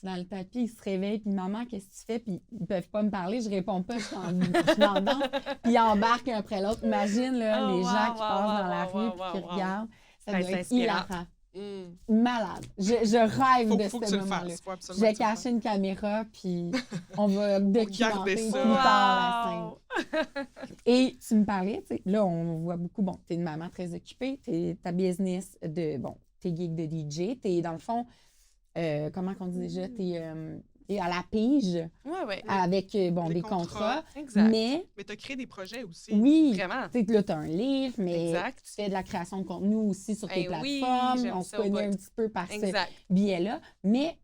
dans le tapis. Ils se réveillent. Puis maman, qu'est-ce que tu fais? Puis ils peuvent pas me parler. Je réponds pas. Je suis en danse. Puis ils embarquent un après l'autre. Imagine là, les gens qui passent dans la rue et qui regardent. Ça doit être hilarant. Malade. Je rêve de ce moment-là. Je vais cacher une caméra, puis on va documenter plus tard la scène. Et tu me parlais, tu sais, là, on voit beaucoup, bon, t'es une maman très occupée, t'es ta business de, bon, t'es geek de DJ, t'es dans le fond, comment qu'on dit déjà, t'es à la pige avec, bon, des contrats. Exact. Mais t'as créé des projets aussi. Oui. Vraiment. Tu sais, là, t'as un livre, mais exact. tu fais de la création de contenu aussi sur tes plateformes. Oui, on se connaît un petit peu par ce biais-là. Mais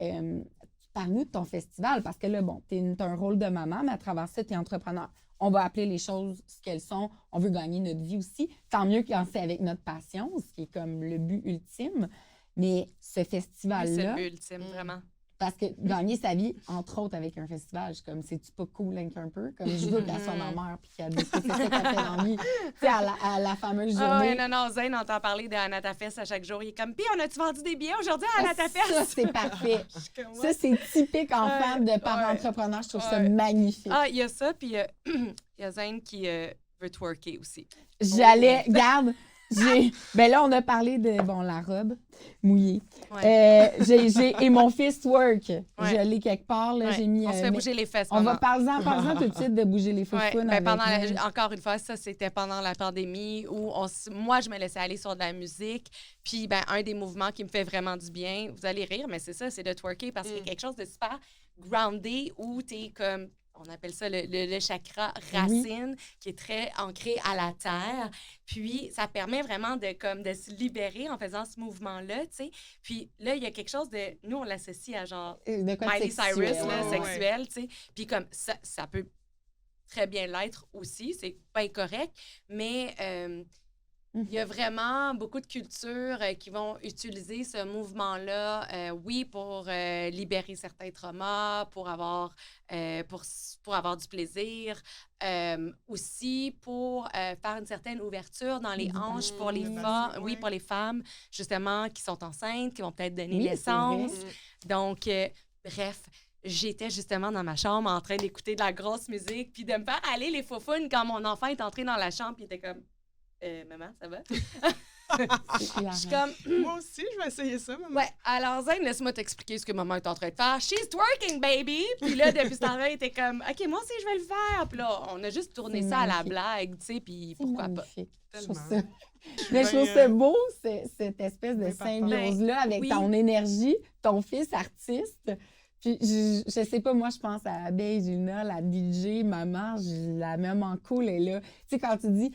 parle-nous de ton festival, parce que là, bon, t'as un rôle de maman, mais à travers ça, t'es entrepreneur. On va appeler les choses ce qu'elles sont. On veut gagner notre vie aussi. Tant mieux quand c'est avec notre passion, ce qui est comme le but ultime. Mais ce festival-là... Oui, c'est le but ultime, vraiment. Parce que gagner sa vie, entre autres, avec un festival, je comme, c'est-tu pas cool, un peu? Comme je veux qu'elle soit ma mère, puis qu'elle dise que c'est ça qu'elle fait dans la vie. Tu sais, à la fameuse journée. Non, Zane entend parler de Anatafest à chaque jour. Il est comme, puis on a-tu vendu des billets aujourd'hui à Anatafest? Ça, c'est parfait. Ça, c'est typique en femme de parents entrepreneurs. Je trouve ça magnifique. Ah, il y a ça, puis il y a Zane qui veut twerker aussi. Regarde, ben là, on a parlé de, bon, la robe mouillée. Et mon fils twerk. Je l'ai quelque part, là, j'ai mis... On se fait bouger les fesses. On va parler tout de suite de bouger les fesses. Encore une fois, ça, c'était pendant la pandémie où moi, je me laissais aller sur de la musique. Puis, ben, un des mouvements qui me fait vraiment du bien, vous allez rire, mais c'est ça, c'est de twerker parce qu'il y a quelque chose de super groundé où t'es comme... On appelle ça le chakra racine, qui est très ancré à la terre. Puis, ça permet vraiment de se libérer en faisant ce mouvement-là, tu sais. Puis là, il y a quelque chose de... Nous, on l'associe à genre Miley Cyrus, sexuel, tu sais. Puis comme ça peut très bien l'être aussi, c'est pas incorrect, mais... il y a vraiment beaucoup de cultures qui vont utiliser ce mouvement-là, oui, pour libérer certains traumas, pour avoir du plaisir, aussi pour faire une certaine ouverture dans les hanches pour les femmes, pour les femmes, justement, qui sont enceintes, qui vont peut-être donner naissance. Donc, bref, j'étais justement dans ma chambre en train d'écouter de la grosse musique, puis de me faire aller les faufounes quand mon enfant est entré dans la chambre, puis il était comme... maman, ça va? Je suis comme... Moi aussi, je vais essayer ça, maman. Ouais, alors Zane, laisse-moi t'expliquer ce que maman est en train de faire. She's twerking, baby! Puis là, depuis ce temps-là, il était comme, OK, moi aussi, je vais le faire. Puis là, on a juste tourné ça à la blague, tu sais, puis pourquoi pas? Je trouve ça beau, cette espèce de symbiose-là avec ton énergie, ton fils artiste. Puis, je sais pas, moi, je pense à Abeille, Gina, la DJ, maman, la maman cool est là. Tu sais, quand tu dis...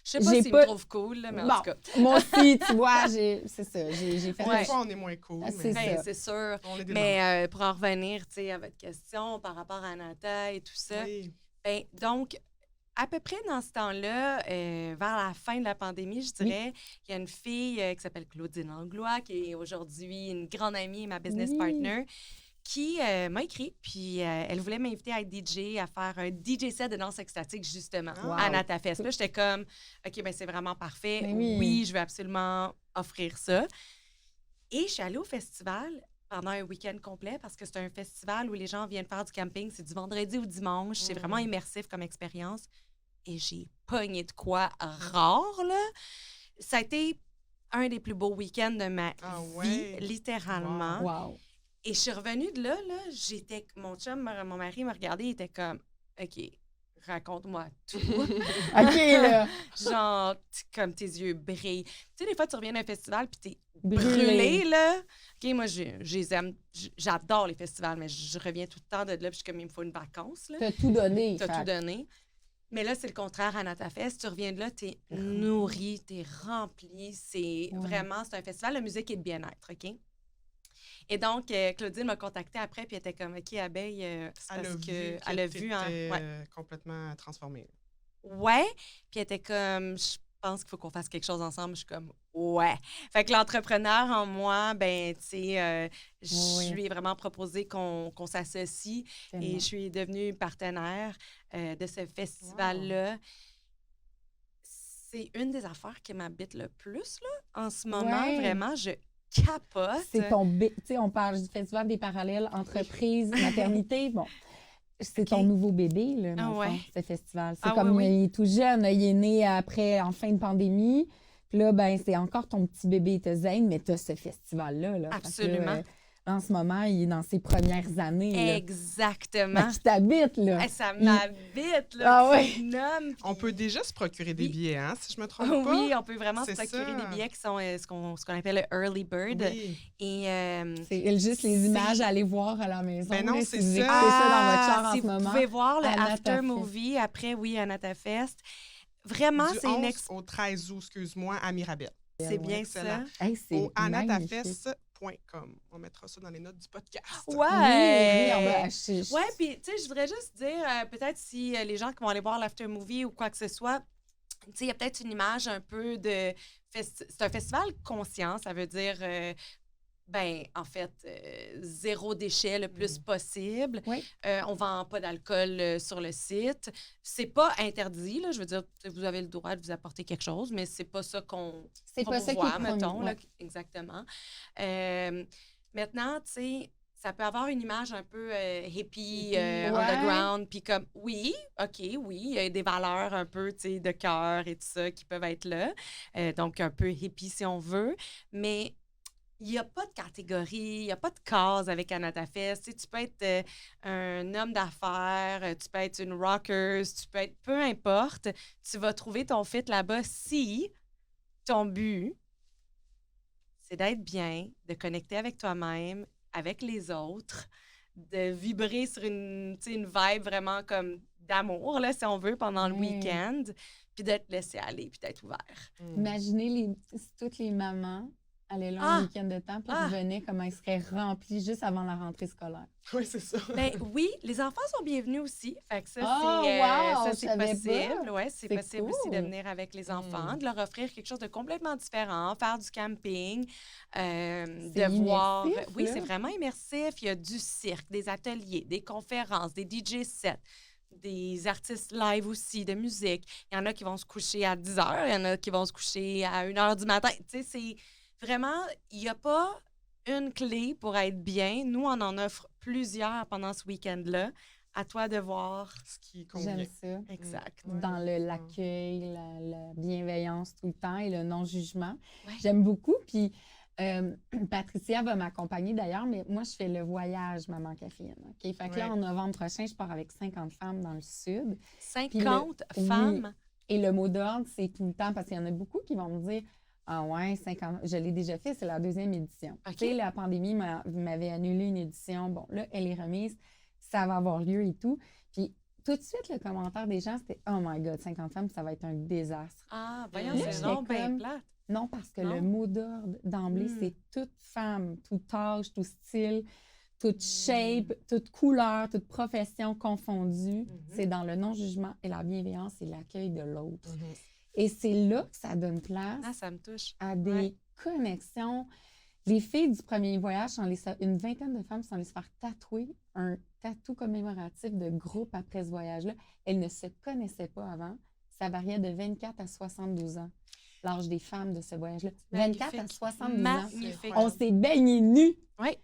Je sais pas s'il me trouve cool, là, mais en tout cas. Moi aussi, tu vois, c'est ça. J'ai fait des fois, on est moins cool. C'est sûr. Mais pour en revenir, tu sais, à votre question par rapport à Anata et tout ça, ben, donc, à peu près dans ce temps-là, vers la fin de la pandémie, je dirais, il y a une fille qui s'appelle Claudine Anglois, qui est aujourd'hui une grande amie et ma business partner, qui m'a écrit, puis elle voulait m'inviter à être DJ, à faire un DJ set de danse extatique, justement, à Anatafest. Là, j'étais comme, OK, ben c'est vraiment parfait. Oui, je vais absolument offrir ça. Et je suis allée au festival pendant un week-end complet parce que c'est un festival où les gens viennent faire du camping. C'est du vendredi au dimanche. C'est vraiment immersif comme expérience. Et j'ai pogné de quoi rare, là. Ça a été un des plus beaux week-ends de ma vie, littéralement. Wow. Et je suis revenue de là, mon chum, mon mari me regardait, il était comme, OK, raconte-moi tout. OK, là. Genre, comme tes yeux brillent. Tu sais, des fois, tu reviens d'un festival puis t'es brûlé, là. OK, moi, je les aime. J'adore les festivals, mais je reviens tout le temps de là puis je suis comme, il me faut une vacance, là. T'as tout donné. T'as tout donné. Mais là, c'est le contraire à Anatafest. Tu reviens de là, t'es nourri, t'es rempli. C'est vraiment, c'est un festival de musique et de bien-être, OK? Et donc, Claudine m'a contactée après, puis elle était comme, OK, Abeille, c'est parce qu'elle a vu... complètement transformée. Ouais, puis elle était comme, je pense qu'il faut qu'on fasse quelque chose ensemble. Je suis comme, ouais. Fait que l'entrepreneur en moi, ben, tu sais, je lui ai vraiment proposé qu'on s'associe et je suis devenue partenaire de ce festival-là. c'est une des affaires qui m'habite le plus, là. En ce moment, Ouais. vraiment, je capote. C'est ton... Tu sais, on parle du Festival des parallèles, entreprise, maternité. Bon, c'est ton OK. nouveau bébé, là, dans Ah le ouais. fond, ce festival. C'est Ah comme, oui, oui. il est tout jeune, il est né en fin de pandémie. Puis là, ben, c'est encore ton petit bébé, t'as Zane, mais t'as ce festival-là. Là. Fait que là, Absolument. en ce moment, il est dans ses premières années. Là. Exactement. Fait qu'il t'habite, là. Hey, ça m'habite, là. Ah ouais. petit homme, On puis- peut déjà se procurer des Oui. billets, hein, si je me trompe pas. Oui, on peut vraiment se C'est procurer ça. des billets qui sont ce qu'on appelle le early bird. Oui. Et C'est juste les c'est- images à aller voir à la maison. Ben non, là, c'est si vous ça. écoutez ça dans votre char en si ce vous moment. pouvez voir le Anata after Fest. movie après, oui, Anata Fest. Vraiment, Du c'est une 11 au 13 août, excuse-moi, à Mirabel. C'est bien excellent. ça. Hey, c'est Au magnifique. anatafest.com. On mettra ça dans les notes du podcast. Oui, Ouais. oui, on va acheter. Ouais, puis tu sais, je voudrais juste dire, peut-être si les gens qui vont aller voir l'after movie ou quoi que ce soit, tu sais, il y a peut-être une image un peu de... C'est un festival conscient, ça veut dire, ben, en fait, zéro déchet le plus possible. Oui. On vend pas d'alcool sur le site. C'est pas interdit, là, je veux dire, vous avez le droit de vous apporter quelque chose, mais c'est pas ça qu'on C'est pas ça qui est promouvoit, promu, mettons, là, ouais. exactement. Maintenant, tu sais, ça peut avoir une image un peu hippie, Ouais. underground, puis comme, oui, OK, oui, il y a des valeurs un peu, tu sais, de cœur et tout ça qui peuvent être là. Donc, un peu hippie si on veut. Mais il n'y a pas de catégorie, il n'y a pas de case avec AnataFest. Tu sais, tu peux être un homme d'affaires, tu peux être une rockers, tu peux être... Peu importe, tu vas trouver ton fit là-bas si ton but, c'est d'être bien, de connecter avec toi-même, avec les autres, de vibrer sur une, tu sais, une vibe vraiment comme d'amour, là, si on veut, pendant le Ouais. week-end, puis d'être laissé aller, puis d'être ouvert. Imaginez si toutes les mamans allaient là Ah! un week-end de temps, puis Ah! revenaient, comment ils seraient remplis juste avant la rentrée scolaire. Oui, c'est ça. Ben oui, les enfants sont bienvenus aussi. Fait que ça, Oh, c'est, wow, ça, je c'est savais possible. pas. Ouais, c'est C'est possible aussi de cool. venir avec les enfants, de leur offrir quelque chose de complètement différent, faire du camping, de voir. immersif, Oui, là. c'est vraiment immersif. Il y a du cirque, des ateliers, des conférences, des DJ sets. Des artistes live aussi, de musique. Il y en a qui vont se coucher à 10 h, il y en a qui vont se coucher à 1 h du matin. Tu sais, c'est vraiment, il n'y a pas une clé pour être bien. Nous, on en offre plusieurs pendant ce week-end-là. À toi de voir. Ce qui convient. J'aime ça. Exact. Ouais. Dans l'accueil, la bienveillance tout le temps et le non-jugement. Ouais. J'aime beaucoup. Puis Patricia va m'accompagner d'ailleurs, mais moi, je fais le voyage Maman Caféine. OK? Fait que là, Ouais. en novembre prochain, je pars avec 50 femmes dans le sud. 50 oui. femmes. Et le mot d'ordre, c'est tout le temps, parce qu'il y en a beaucoup qui vont me dire ah ouais, 50. Je l'ai déjà fait, c'est la 2e édition. OK. Tu sais, la pandémie m'avait annulé une édition. Bon, là, elle est remise, ça va avoir lieu et tout. Puis tout de suite, le commentaire des gens, c'était oh my God, 50 femmes, ça va être un désastre. Ah, voyons, Là, c'est non, j'étais bien comme- plate. Non, parce que Non? le mot d'ordre d'emblée, Mm. c'est toute femme, tout âge, tout style, toute shape, toute couleur, toute profession confondue. C'est dans le non-jugement et la bienveillance et l'accueil de l'autre. Mhm. Et c'est là que ça donne place Ah, ça me touche. à des Ouais. connexions. Les filles du premier voyage, une vingtaine de femmes sont allées se faire tatouer un tatou commémoratif de groupe après ce voyage-là. Elles ne se connaissaient pas avant. Ça variait de 24 à 72 ans, l'âge des femmes de ce voyage-là. 24 à Magnifique. 72 ans. Magnifique. On s'est baigné nus, Oui.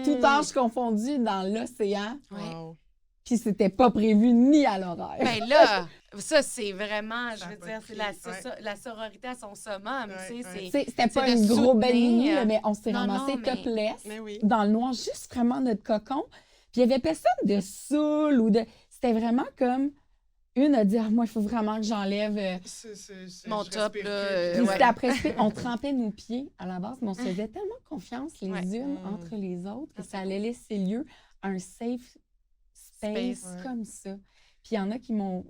tout âge confondu, dans l'océan. Ouais. Wow. Puis c'était pas prévu ni à l'horaire. Ben là, ça, c'est vraiment, Ça je a veux pas dire, de c'est prix, la sororité à son summum. Ouais, Tu sais, ouais. c'est... C'était pas de une gros belle soutenir. nuit, là, mais on s'est Non, ramassé non, mais- topless, Mais oui. dans le noir, juste vraiment notre cocon. Puis il y avait personne de saoul ou de... C'était vraiment comme... Une a dit ah, moi, il faut vraiment que j'enlève... Mon je top, respire là, plus. Puis ouais. c'était après, on trempait nos pieds à la base, mais on se faisait tellement confiance les Ouais. unes Mm. entre les autres que Ah, ça c'est allait laisser lieu à un safe space Space. Ouais. comme ça. Puis il y en a qui m'ont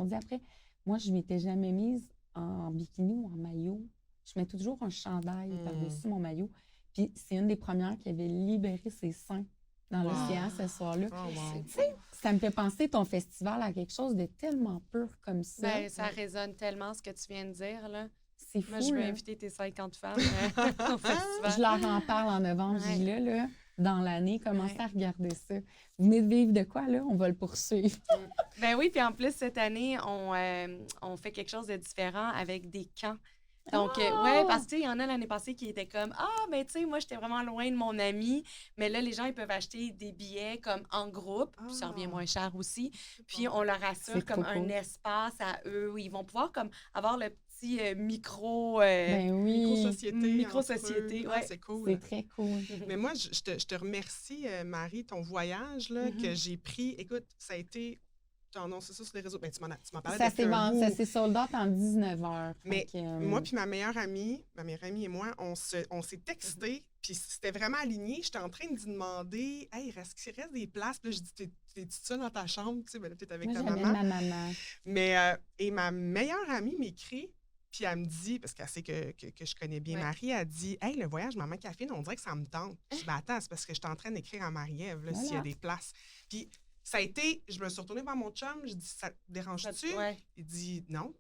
dit après, moi, je m'étais jamais mise en bikini ou en maillot. Je mets toujours un chandail Mm. par-dessus mon maillot. Puis c'est une des premières qui avait libéré ses seins dans Wow. l'océan ce soir-là. Oh, wow. Tu sais, ça me fait penser ton festival à quelque chose de tellement pur comme ça. Ben, ça résonne tellement ce que tu viens de dire, là. C'est fou, Moi, je veux là. inviter tes 50 femmes au festival. Je leur en parle en novembre. Je dis Ouais. là, dans l'année. Commencez Ouais. à regarder ça. Vous venez de vivre de quoi, là? On va le poursuivre. Ben oui, puis en plus, cette année, on fait quelque chose de différent avec des camps. Donc, ouais, parce que, tu sais, il y en a l'année passée qui étaient comme, ben, tu sais, moi, j'étais vraiment loin de mon ami, mais là, les gens, ils peuvent acheter des billets comme en groupe, puis ça revient moins cher aussi. Puis, on leur assure C'est comme trop un cool. espace à eux où ils vont pouvoir comme avoir le petit micro... Ben oui, Micro-société. Micro-société, entre eux. Ah, ouais. c'est cool. c'est très cool. Mais moi, je te remercie, Marie, ton voyage là, que j'ai pris. Écoute, ça a été... Tu as annoncé ça sur les réseaux. Ben, tu m'en parlais Ça depuis s'est un bout. ça s'est sold out en 19 heures. Mais Fait que, moi puis ma meilleure amie et moi, on s'est texté, puis c'était vraiment aligné. J'étais en train de lui demander, « Hey, est-ce qu'il reste des places? » Puis là, je dis, t'es-tu seule dans ta chambre? Tu sais, ben là, t'es avec moi, ta j'amène maman. ma maman. Mais, et ma meilleure amie m'écrit, puis elle me dit, parce qu'elle sait que je connais bien Ouais. Marie, elle dit, « Hey, le voyage Maman Caféine, on dirait que ça me tente. » Je dis, « Ben attends, c'est parce que je suis en train d'écrire à Marie-Ève, là, s'il y a Voilà. des places. » Puis ça a été, je me suis retournée vers mon chum, je dis, « Ça te dérange-tu? » Ouais. Il dit, « Non. »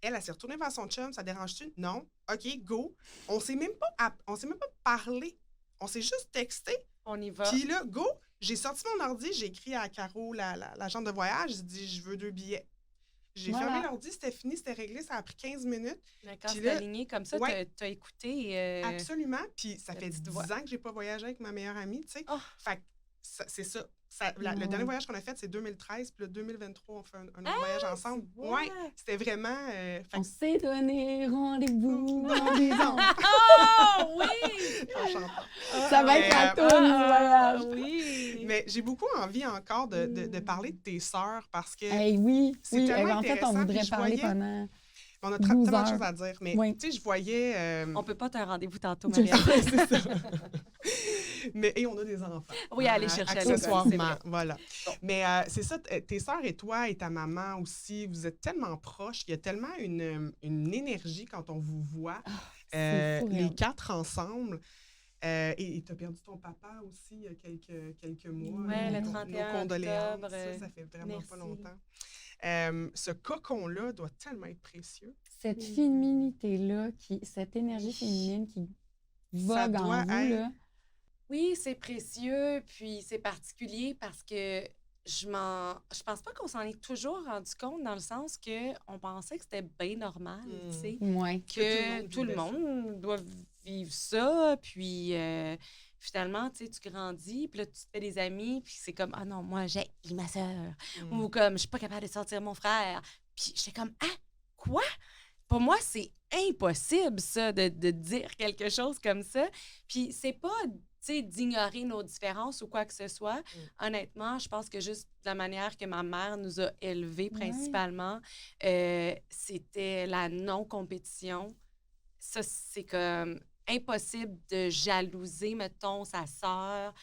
Elle s'est retournée vers son chum, « Ça te dérange-tu? » « Non. » « OK, go. » On s'est même pas parlé. On s'est juste texté. On y va. Puis là, go, j'ai sorti mon ordi, j'ai écrit à Caro, l'agente de voyage, j'ai dit, « Je veux 2 billets. » J'ai Voilà. fermé l'ordi, c'était fini, c'était réglé, ça a pris 15 minutes. D'accord, Puis c'est là, aligné comme ça, ouais. t'as écouté... Absolument. Puis ça la fait petite 10 voix. ans que j'ai pas voyagé avec ma meilleure amie, tu sais. Oh. Fait que c'est ça. Le Ouais. dernier voyage qu'on a fait, c'est 2013, puis le 2023, on fait un autre voyage ensemble. c'est Ouais, vrai. c'était vraiment... fait On que- s'est donné rendez-vous dans des ans. Oh, oui! en chantant. Ça va être la Mais, tourne du voyage. Oui! Mais j'ai beaucoup envie encore de parler de tes sœurs parce que Hey, oui, C'est oui. tellement En fait, on intéressant, voudrait puis je parler voyais- pendant... on a 12 tellement de heures. choses à dire. Mais Oui. tu sais, je voyais... On peut pas te rendez-vous tantôt, Je Marianne. sais. c'est ça. Mais et on a des enfants. Oui, allez chercher à l'école, c'est accessoirement, vrai. voilà. Bon. Mais c'est ça, tes sœurs et toi et ta maman aussi, vous êtes tellement proches. Il y a tellement une énergie quand on vous voit, c'est fou, les regarde. 4 ensemble. Et tu as perdu ton papa aussi il y a quelques mois. Ouais, le Nos 31 condoléances. octobre, Ça fait vraiment merci. pas longtemps. Ce cocon-là doit tellement être précieux. Cette féminité-là, cette énergie féminine qui vogue doit en vous, être- là. Oui, c'est précieux, puis c'est particulier parce que je pense pas qu'on s'en est toujours rendu compte dans le sens que on pensait que c'était bien normal, tu sais, Ouais. que tout le monde doit vivre ça, puis finalement, tu sais, tu grandis, puis là, tu te fais des amis, puis c'est comme, ah non, moi, j'ai ma sœur, ou comme, je suis pas capable de sortir mon frère, puis j'étais comme, ah, quoi? Pour moi, c'est impossible, ça, de dire quelque chose comme ça, puis c'est pas... tu sais, d'ignorer nos différences ou quoi que ce soit. Honnêtement, je pense que juste la manière que ma mère nous a élevés principalement, c'était la non-compétition. Ça, c'est comme impossible de jalouser, mettons, sa sœur.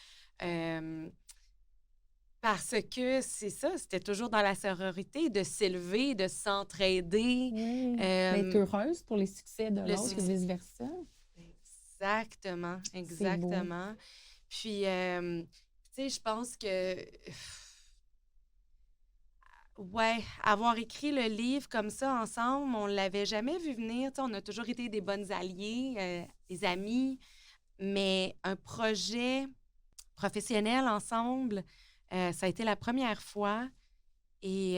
Parce que c'est ça, c'était toujours dans la sororité, de s'élever, de s'entraider. Oui. Euh, D'être heureuse pour les succès de le l'autre et succès. vice-versa. Exactement, exactement. Puis, tu sais, je pense que, ouais, avoir écrit le livre comme ça ensemble, on l'avait jamais vu venir. Tu sais, on a toujours été des bonnes alliées, des amis, mais un projet professionnel ensemble, ça a été la première fois et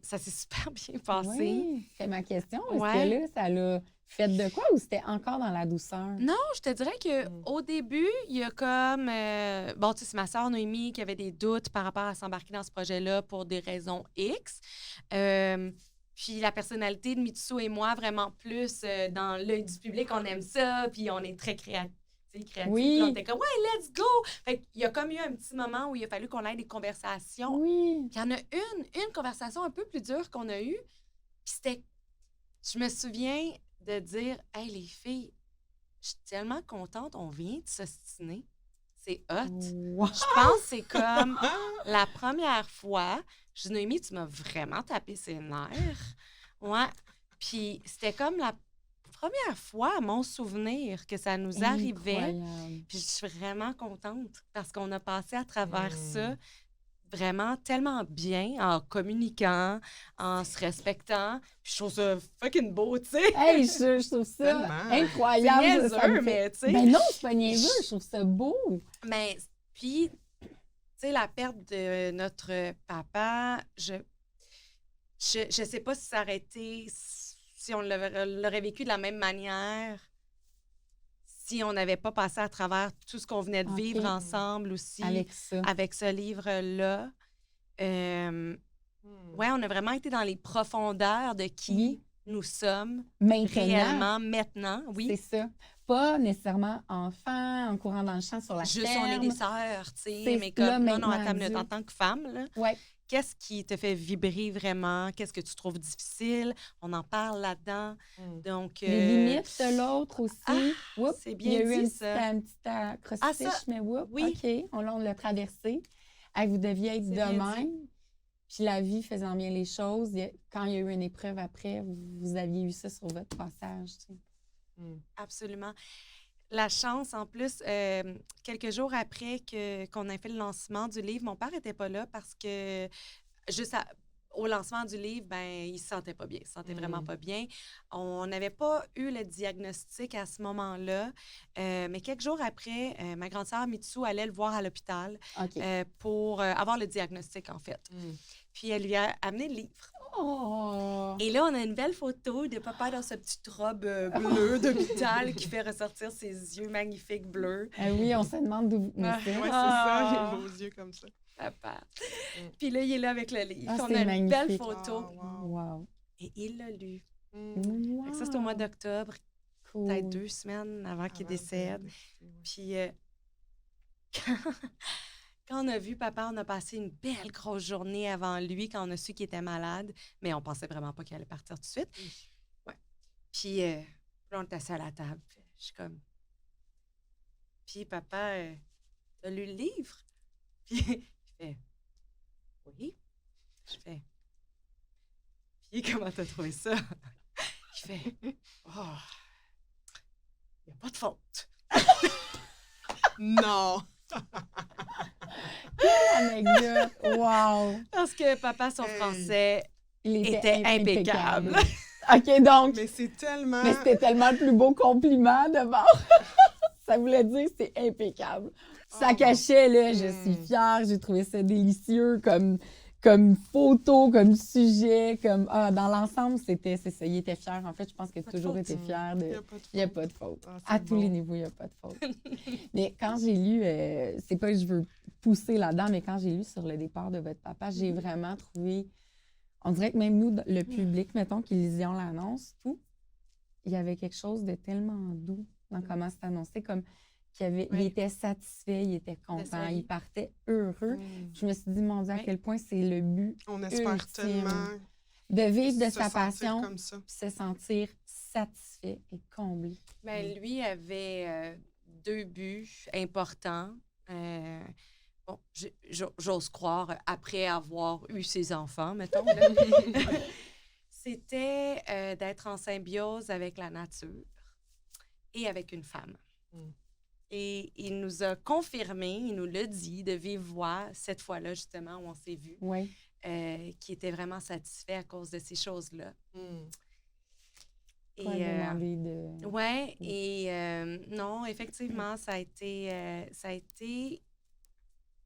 ça s'est super bien passé. Oui, c'est ma question. Est-ce Ouais. que là, ça l'a fait de quoi ou c'était encore dans la douceur? Non, je te dirais que au début, il y a comme... bon, tu sais, c'est ma sœur Noémie qui avait des doutes par rapport à s'embarquer dans ce projet-là pour des raisons X. Puis la personnalité de Mitsu et moi, vraiment plus dans l'œil du public, on aime ça, puis on est très créatifs. Oui. Puis on était comme, ouais, let's go! Fait qu'il y a comme eu un petit moment où il a fallu qu'on ait des conversations. Oui. Puis il y en a une conversation un peu plus dure qu'on a eue. Puis c'était... Je me souviens de dire, hey, les filles, je suis tellement contente, on vient de s'ostiner. C'est hot. Wow. Je pense que c'est comme la première fois. Je dis, Noémie, tu m'as vraiment tapé ses nerfs. Ouais. Puis c'était comme la première fois, à mon souvenir, que ça nous arrivait. Incroyable. Puis je suis vraiment contente parce qu'on a passé à travers ça vraiment tellement bien en communiquant, en se respectant. Puis je trouve ça fucking beau, tu sais. Hey, je trouve ça Tellement. incroyable. C'est ça me niaiseux, fait- mais tu sais. Ben non, c'est pas niaiseux, je trouve ça beau. Mais Puis, tu sais, la perte de notre papa, je sais pas si ça aurait été, si on l'aurait vécu de la même manière, si on n'avait pas passé à travers tout ce qu'on venait de OK. vivre ensemble aussi, Avec ça. avec ce livre-là. Ouais, on a vraiment été dans les profondeurs de qui Oui. nous sommes Maintenant, réellement maintenant, oui. c'est ça. Pas nécessairement enfant, en courant dans le champ sur la Juste ferme. on est des sœurs, tu sais, C'est mais là, comme, non, maintenant, attends une minute, en adulte. tant que femme, là, Ouais. qu'est-ce qui te fait vibrer vraiment? Qu'est-ce que tu trouves difficile? On en parle là-dedans. Donc, Les limites de l'autre aussi. Oups, c'est il y a bien eu dit, ça. un petit acrostiche, ça, mais oups, oui. OK, on l'a traversé. Hey, vous deviez être C'est de bien même. Puis la vie faisant bien les choses, quand il y a eu une épreuve après, vous aviez eu ça sur votre passage. Tu sais. Absolument. La chance, en plus, quelques jours après qu'on ait fait le lancement du livre, mon père n'était pas là parce que juste au lancement du livre, ben, il se sentait pas bien. Il se sentait vraiment pas bien. On n'avait pas eu le diagnostic à ce moment-là, mais quelques jours après, ma grande sœur Mitsu allait le voir à l'hôpital OK. pour avoir le diagnostic, en fait. Puis elle lui a amené le livre. Oh! Et là, on a une belle photo de papa dans sa petite robe bleue d'hôpital qui fait ressortir ses yeux magnifiques bleus. Oui, on se demande d'où Oui, c'est. c'est ça, les beaux yeux comme ça. Papa. Puis là, il est là avec le livre. Ah, On c'est a une belle magnifique. photo. Wow. Et il l'a lu. Wow. Fait que ça, c'est au mois d'octobre, Cool. peut-être 2 semaines avant qu'il décède. Puis quand on a vu papa, on a passé une belle grosse journée avant lui quand on a su qu'il était malade, mais on pensait vraiment pas qu'il allait partir tout de suite. Ouais. Puis là, on était assis à la table. Je suis comme... Puis papa, t'as lu le livre? Puis il fait... Oui. Je fais... Puis comment t'as trouvé ça? Il fait... Oh... Il n'y a pas de faute. Non! Anecdote. Wow. Parce que papa, son français Il était impeccable. OK, donc, Mais c'est tellement... mais c'était tellement le plus beau compliment d'abord. Ça voulait dire que c'est impeccable. Ça Oh. cachait, là, je suis fière, j'ai trouvé ça délicieux comme photo, comme sujet, comme... dans l'ensemble, c'est ça, il était fier. En fait, je pense qu'il a toujours été fier de... Il n'y a pas de faute. Ah, À tous les niveaux, il n'y a pas de faute. Mais quand j'ai lu, c'est pas que je veux pousser là-dedans, mais quand j'ai lu sur le départ de votre papa, j'ai vraiment trouvé... On dirait que même nous, le public, mettons, qui lisions l'annonce, tout, il y avait quelque chose de tellement doux dans comment c'est annoncé, comme il était satisfait, il était content, il partait heureux. Je me suis dit, mon Dieu, à quel point c'est le but On espère ultime tellement de vivre de se sa sentir passion, comme ça. puis se sentir satisfait et comblé. Ben, lui avait 2 buts importants. Bon, j'ose croire, après avoir eu ses enfants, mettons. là. C'était d'être en symbiose avec la nature et avec une femme. Et il nous a confirmé, il nous l'a dit de vive voix, cette fois-là, justement, où on s'est vus, Oui. qui était vraiment satisfait à cause de ces choses-là. Pas demander de... Oui, et non, effectivement, ça a été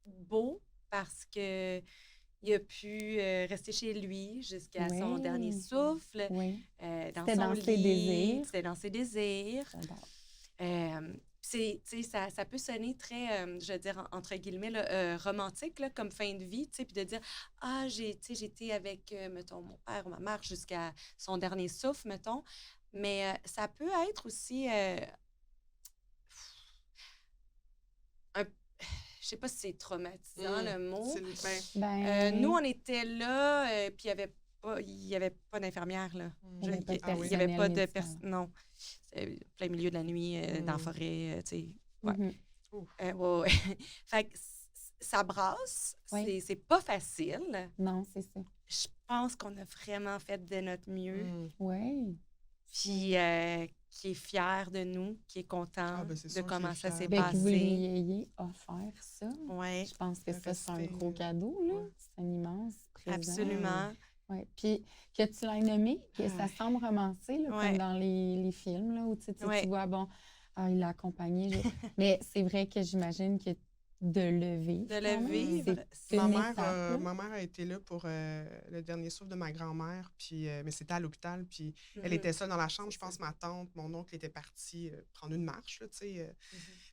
beau parce que il a pu rester chez lui jusqu'à son dernier souffle, dans C'était son dans lit. ses désirs. C'était dans ses désirs. J'adore. Ça peut sonner très, je veux dire, entre guillemets, là, romantique, là, comme fin de vie, puis de dire « Ah, j'étais avec, mettons, mon père ou ma mère jusqu'à son dernier souffle, mettons. » Mais ça peut être aussi je sais pas si c'est traumatisant, le mot. Nous, on était là, puis il y avait pas d'infirmière, là. Il n'y avait pas de personne. Non. C'était plein milieu de la nuit, dans la forêt, tu sais. Ouais. Fait que ça brasse. C'est pas facile. Non, c'est ça. Je pense qu'on a vraiment fait de notre mieux. Oui. Puis qui est fier de nous, qui est content de comment ça s'est Que vous lui passé. ayez offert ça. Ouais. Je pense que ça, c'est un gros cadeau, là. C'est un immense présent. Absolument. Oui. Puis que tu l'as nommé, que ça semble romancé, là, comme dans les films, là, où tu vois, bon, il l'a accompagné. Mais c'est vrai que j'imagine que de le vivre. De le vivre. C'est Ma une mère, étape, là. ma mère a été là pour le dernier souffle de ma grand-mère, puis, mais c'était à l'hôpital, puis elle était seule dans la chambre. Je pense ma tante, mon oncle était parti prendre une marche, là, tu sais.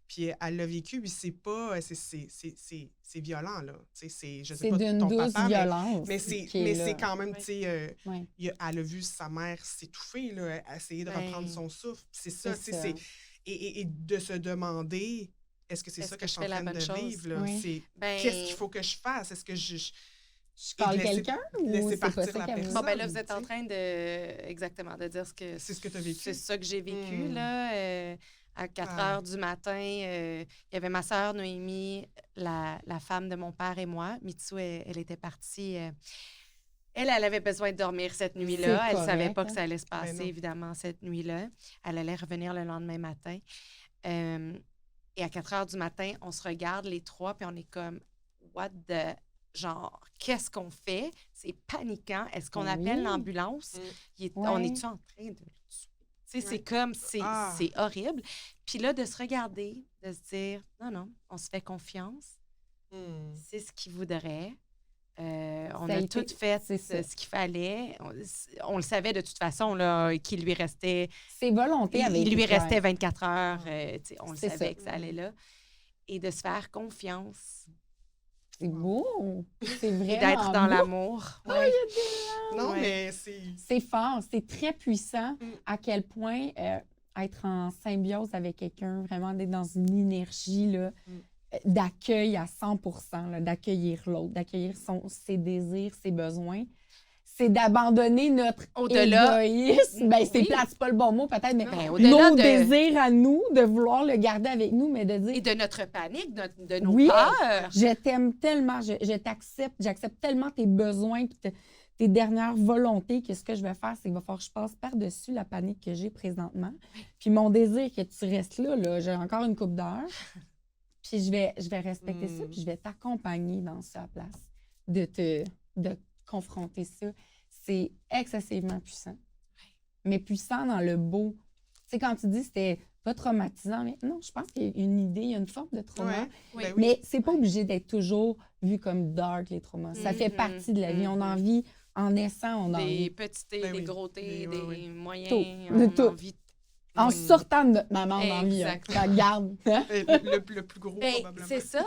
Puis elle l'a vécu, puis c'est pas... c'est violent, là. Tu sais, je sais C'est pas d'une ton douce papa, violence. mais c'est quand même, tu sais, Ouais. elle a vu sa mère s'étouffer, là, essayer de reprendre son souffle. C'est ça, tu sais, ça. et de se demander... Est-ce que c'est ça que je suis en fais la train de bonne chose? vivre? Là? Oui. C'est Ben, qu'est-ce qu'il faut que je fasse? Est-ce que je Parle et de laisser- quelqu'un ou laisser c'est pas partir ça la qu'elle veut? personne? Bon, ben là, vous êtes en tu sais. train de, exactement, de dire ce que... C'est ce que tu as vécu. C'est ça que j'ai vécu, Mm. là. À 4 Ah. heures du matin, il y avait ma sœur Noémie, la femme de mon père et moi. Mitsu, elle était partie... Elle avait besoin de dormir cette nuit-là. C'est Elle savait correct, pas que hein? ça allait se Ben passer, non. évidemment, cette nuit-là. Elle allait revenir le lendemain matin. Et à 4 heures du matin, on se regarde les trois, puis on est comme, what the... Genre, qu'est-ce qu'on fait? C'est paniquant. Est-ce qu'on Oui. appelle l'ambulance? Ouais. On est-tu en train de le tuer? Tu sais, c'est comme, c'est horrible. Puis là, de se regarder, de se dire, non, on se fait confiance. Mm. C'est ce qu'il voudrait. On Ça a a été- tout fait c'est ça. ce qu'il fallait. On le savait de toute façon, là, qu'il lui restait... Ses volontés avaient Il lui été claires. restait 24 heures. Tu sais, on le C'est savait ça. que ça allait là. Et de se faire confiance. C'est beau. C'est Et vraiment d'être dans beau. l'amour. Non, Ouais. mais c'est... C'est fort, c'est très puissant Mm. à quel point être en symbiose avec quelqu'un, vraiment d'être dans une énergie là, d'accueil à 100%, là, d'accueillir l'autre, d'accueillir ses désirs, ses besoins. C'est d'abandonner notre Au-delà- égoïsme. Ben, c'est Oui. plate, c'est pas le bon mot peut-être, mais Ben, au-delà nos de- désirs à nous, de vouloir le garder avec nous, mais de dire Et de notre panique, de nos Oui. peurs. je t'aime tellement, je t'accepte, j'accepte tellement tes besoins puis tes dernières volontés que ce que je vais faire, c'est qu'il va falloir que je passe par-dessus la panique que j'ai présentement. Puis mon désir que tu restes là, j'ai encore une couple d'heures. Puis je vais respecter ça, puis je vais t'accompagner dans ça à place de confronter ça. C'est excessivement puissant. Mais puissant dans le beau. Tu sais, quand tu dis que c'était pas traumatisant, mais non, je pense qu'il y a une idée, il y a une forme de trauma. Ouais. Oui. Ben oui. Mais c'est pas obligé d'être toujours vu comme dark, les traumas. Ça fait Mhm, partie de la vie. On en vit en naissant, on en Des vit. petits thés, Ben des oui. gros thés, Des- des oui, oui. moyens. Tout. On De tout. en vit. En sortant de notre maman, on en vit. Exactement. Ça garde. Hein? Le plus gros, Ben, probablement. c'est ça.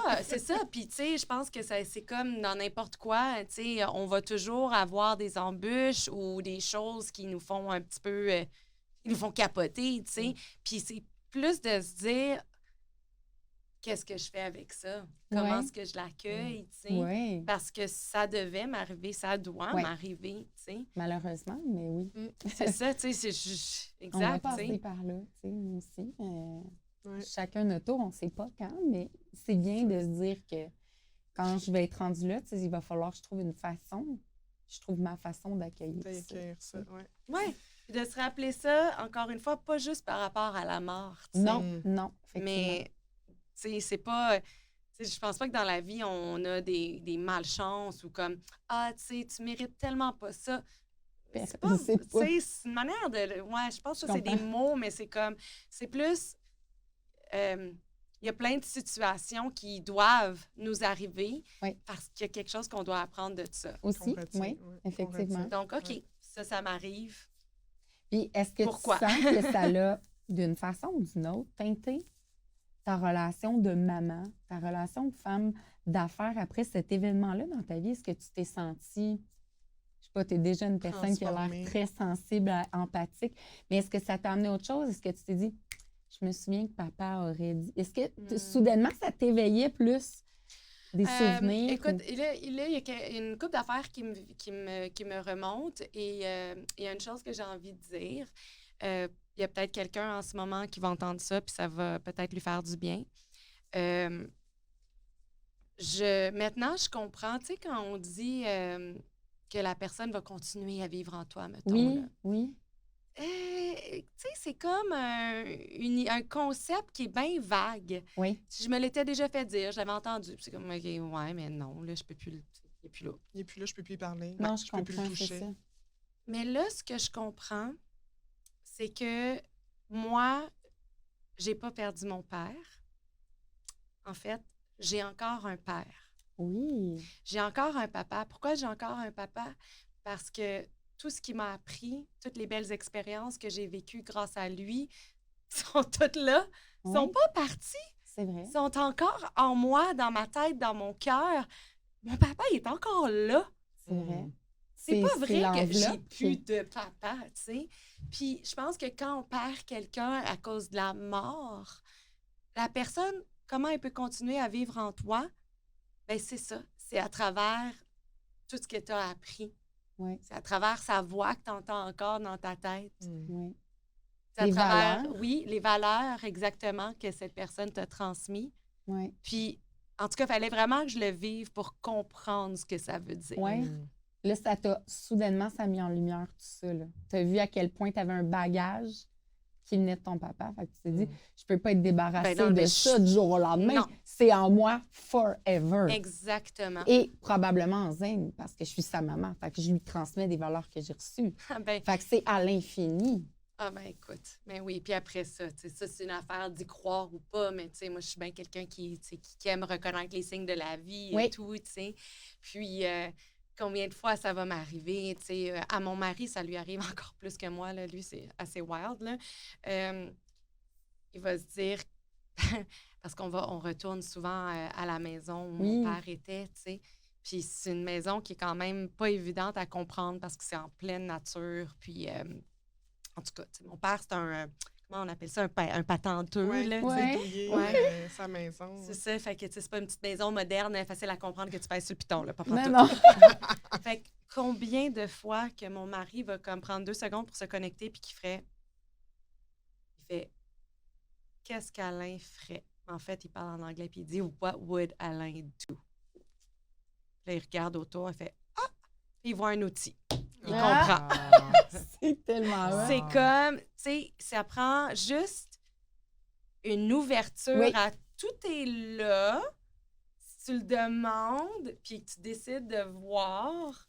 Puis, tu sais, je pense que c'est comme dans n'importe quoi. Tu sais, on va toujours avoir des embûches ou des choses qui nous font un petit peu... qui nous font capoter, tu sais. Puis c'est plus de se dire, qu'est-ce que je fais avec ça? Comment Ouais. est-ce que je l'accueille, tu sais? Oui, Parce que ça devait m'arriver, ça doit Ouais. m'arriver, tu sais. malheureusement, mais oui. C'est ça, tu sais, c'est On va exact, tu passer sais. par là, tu sais, nous aussi. Ouais. Chacun notre tour, on ne sait pas quand, mais c'est bien de se dire que quand je vais être rendue là, tu sais, il va falloir que je trouve une façon, je trouve ma façon d'accueillir ça. D'accueillir ça, ouais. Ouais. Puis de se rappeler ça, encore une fois, pas juste par rapport à la mort, tu sais. Non, Mm. non, effectivement. Mais, tu sais, c'est pas... tu sais, je pense pas que dans la vie, on a des malchances ou comme « Ah, tu sais, tu mérites tellement pas ça. » C'est pas... Je sais tu pas. sais, c'est une manière de... Ouais, je pense que Je c'est des comprends. mots, mais c'est comme... C'est plus... Il y a plein de situations qui doivent nous arriver Oui. parce qu'il y a quelque chose qu'on doit apprendre de ça. Aussi, Qu'on retient, oui, ouais, effectivement. qu'on retient. Donc, OK, Ouais. ça m'arrive. Puis est-ce que Pourquoi? tu sens que ça l'a, d'une façon ou d'une autre, teinté ta relation de maman, ta relation de femme d'affaires après cet événement-là dans ta vie? Est-ce que tu t'es sentie, je sais pas, tu es déjà une personne qui a Transformée. l'air très sensible, empathique, mais est-ce que ça t'a amené à autre chose? Est-ce que tu t'es dit, je me souviens que papa aurait dit... Est-ce que soudainement, ça t'éveillait plus des souvenirs? Écoute, il y a une couple d'affaires qui me remontent et il y a une chose que j'ai envie de dire. Il y a peut-être quelqu'un en ce moment qui va entendre ça, puis ça va peut-être lui faire du bien. Maintenant, je comprends, tu sais, quand on dit que la personne va continuer à vivre en toi, mettons. oui, là. oui. Tu sais, c'est comme un concept qui est bien vague. Oui. Je me l'étais déjà fait dire, je l'avais entendu. Puis c'est comme, OK, ouais, mais non, là, je peux plus. Il n'est plus là. Il n'est plus là, je ne peux plus y parler. Non, je peux plus le comprends, c'est toucher. ça. Mais là, ce que je comprends, c'est que moi, j'ai pas perdu mon père. En fait, j'ai encore un père. Oui. J'ai encore un papa. Pourquoi j'ai encore un papa? Parce que tout ce qu'il m'a appris, toutes les belles expériences que j'ai vécues grâce à lui, sont toutes là, sont Oui. pas parties, C'est vrai. sont encore en moi, dans ma tête, dans mon cœur. Mon papa, il est encore là. C'est vrai. C'est pas vrai que j'ai l'enveloppe plus de papa, tu sais. Puis je pense que quand on perd quelqu'un à cause de la mort, la personne, comment elle peut continuer à vivre en toi? Bien, c'est ça. C'est à travers tout ce que tu as appris. Oui. C'est à travers sa voix que tu entends encore dans ta tête. Oui. C'est à Les travers, valeurs. oui, les valeurs exactement que cette personne t'a transmis. Oui. Puis, en tout cas, il fallait vraiment que je le vive pour comprendre ce que ça veut dire. Oui. Là, soudainement, ça a mis en lumière tout ça. Tu as vu à quel point tu avais un bagage qui venait de ton papa. Fait que tu t'es dit, je peux pas être débarrassée Ben non, de mais ça du jour au lendemain. Non. C'est en moi forever. Exactement. Et probablement en zen, parce que je suis sa maman. Fait que je lui transmets des valeurs que j'ai reçues. Ben, Fait que c'est à l'infini. ah ben écoute, ben oui, puis après ça, tu sais, ça c'est une affaire d'y croire ou pas, mais tu sais, moi je suis bien quelqu'un qui, tu sais, qui aime reconnaître les signes de la vie Oui. et tout, tu sais. Puis combien de fois ça va m'arriver, tu sais, à mon mari, ça lui arrive encore plus que moi, là, lui c'est assez wild, là. Il va se dire, parce on retourne souvent à la maison où Oui. mon père était, tu sais. Puis c'est une maison qui est quand même pas évidente à comprendre parce que c'est en pleine nature, puis... en tout cas, tu sais, mon père, c'est comment on appelle ça, un patenteux, là. Ouais. Douiller, Ouais. sa maison. C'est ça, fait que, tu sais, c'est pas une petite maison moderne, facile à comprendre que tu pèses sur le piton, là, pas Mais pantoute. non. Fait que combien de fois que mon mari va comme prendre 2 secondes pour se connecter puis il fait, qu'est-ce qu'Alain ferait? En fait, il parle en anglais puis il dit, what would Alain do? Là, il regarde autour, il fait, ah! Puis il voit un outil. Il comprend. C'est tellement vrai. C'est comme, tu sais, ça prend juste une ouverture Oui. à tout est là. Si tu le demandes, puis que tu décides de voir,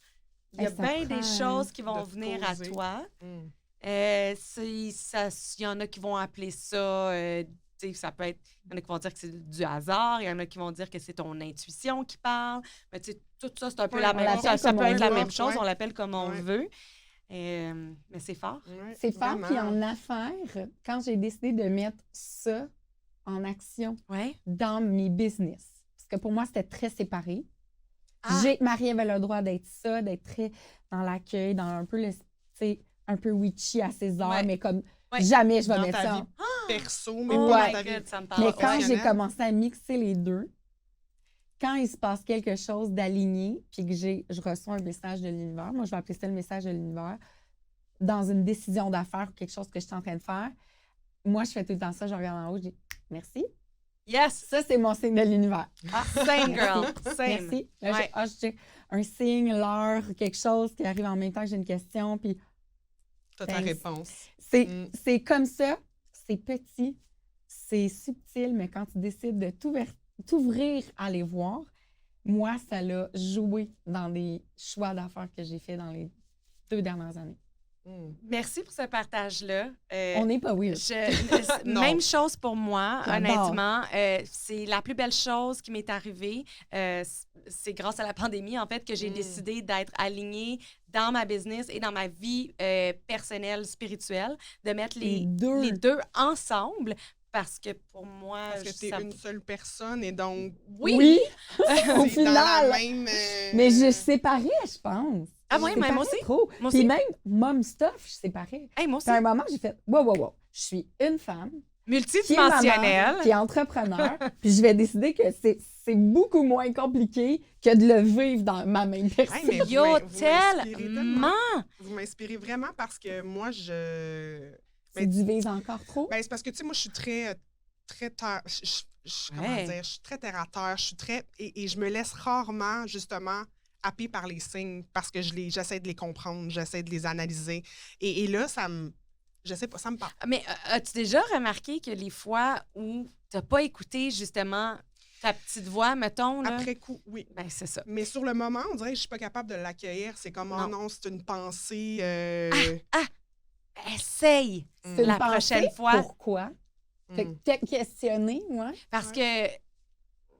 il y a Ça bien prend, des choses qui vont de venir à poser. toi. Mm. Il y en a qui vont appeler ça, tu sais, ça peut être, il y en a qui vont dire que c'est du hasard, il y en a qui vont dire que c'est ton intuition qui parle. Mais tu sais, tout ça, c'est un peu Ouais, la on même l'appelle chose. Ça comme peut on être la veut. même chose, Ouais. on l'appelle comme on Ouais. veut. Mais c'est fort. Ouais, C'est fort. vraiment. Puis en affaires, quand j'ai décidé de mettre ça en action Ouais. dans mes business, parce que pour moi, c'était très séparé. Ah. Marie avait le droit d'être ça, d'être très dans l'accueil, dans un peu le, tu sais, un peu witchy à ses heures, Ouais. mais comme Ouais. jamais je vais Dans mettre ta ça. vie perso, mais Oh pas my dans ta vie. God, ça me parle. Mais quand j'ai professionnelle. commencé à mixer les deux, quand il se passe quelque chose d'aligné, puis que je reçois un message de l'univers, moi je vais appeler ça le message de l'univers, dans une décision d'affaires ou quelque chose que je suis en train de faire, moi je fais tout le temps ça, je regarde en haut, je dis merci. Yes! Ça, c'est mon signe de l'univers. Ah, same girl, same. Merci. Là, Ouais. je dis un signe, l'heure, quelque chose qui arrive en même temps que j'ai une question, puis T'as ta Thanks. réponse. c'est comme ça, c'est petit, c'est subtil, mais quand tu décides de t'ouvrir à les voir, moi, ça l'a joué dans les choix d'affaires que j'ai fait dans les 2 dernières années. Mm. Merci pour ce partage-là. On n'est pas weird. Non. Même chose pour moi, J'adore. honnêtement. C'est la plus belle chose qui m'est arrivée. C'est grâce à la pandémie, en fait, que j'ai décidé d'être alignée dans ma business et dans ma vie personnelle, spirituelle, de mettre les deux ensemble. Parce que pour moi... Parce que t'es ça- une seule personne et donc Oui! au c'est dans final. la même... Mais je séparais, je pense. Ah oui, Je mais moi séparais aussi. trop. Moi Puis aussi. même mom stuff, je séparais. Hey, moi aussi. Puis à un moment, j'ai fait wow. Je suis une femme qui est Multidimensionnelle. maman, qui est entrepreneur, puis je vais décider que c'est beaucoup moins compliqué que de le vivre dans ma même personne. Hey, mais Yo, vous m'inspirez tellement! Vous m'inspirez vraiment parce que moi, Tu divises encore trop? Ben, c'est parce que, tu sais, moi, je suis très terre... comment Ouais. dire? Je suis très terre à terre. Je suis très... Et je me laisse rarement, justement, happer par les signes parce que j'essaie de les comprendre, j'essaie de les analyser. Et là, ça me... Je sais pas, ça me parle. Mais as-tu déjà remarqué que les fois où t'as pas écouté, justement, ta petite voix, mettons, là? Après coup, oui. Ben, c'est ça. Mais sur le moment, on dirait que je suis pas capable de l'accueillir. C'est comme, oh Non. non, c'est une pensée... Essaye! C'est la une pensée? prochaine fois. Pourquoi? mm. Fait que questionner, moi. Parce Ouais.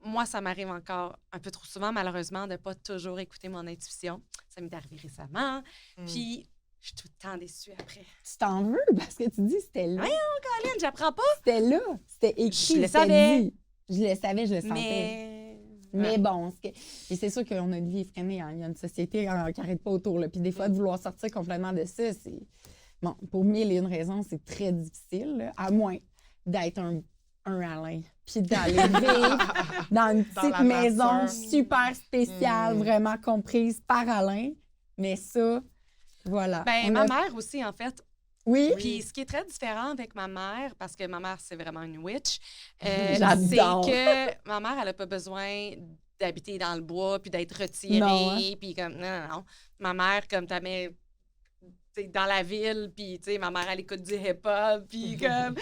que moi, ça m'arrive encore un peu trop souvent, malheureusement, de ne pas toujours écouter mon intuition. Ça m'est arrivé récemment. Puis, je suis tout le temps déçue après. Tu t'en veux parce que tu dis c'était là. Caroline, j'apprends pas. C'était là. C'était écrit. Je le c'était savais. dit. Je le savais, je le sentais. Mais bon, et c'est sûr qu'on a une vie effrénée. Hein. Il y a une société qui n'arrête pas autour. Là. Puis des fois, de vouloir sortir complètement de ça, c'est... Bon, pour 1001 raisons, c'est très difficile, là, à moins d'être un Alain, puis d'aller vivre dans une petite maison super spéciale, vraiment comprise par Alain. Mais ça, voilà. Ben, ma mère aussi, en fait. Oui. Puis ce qui est très différent avec ma mère, parce que ma mère, c'est vraiment une witch, J'adore. c'est que ma mère, elle n'a pas besoin d'habiter dans le bois puis d'être retirée. Non, hein? Puis comme, non. Ma mère, comme tu mets dans la ville, puis ma mère, elle écoute du hip-hop, puis comme,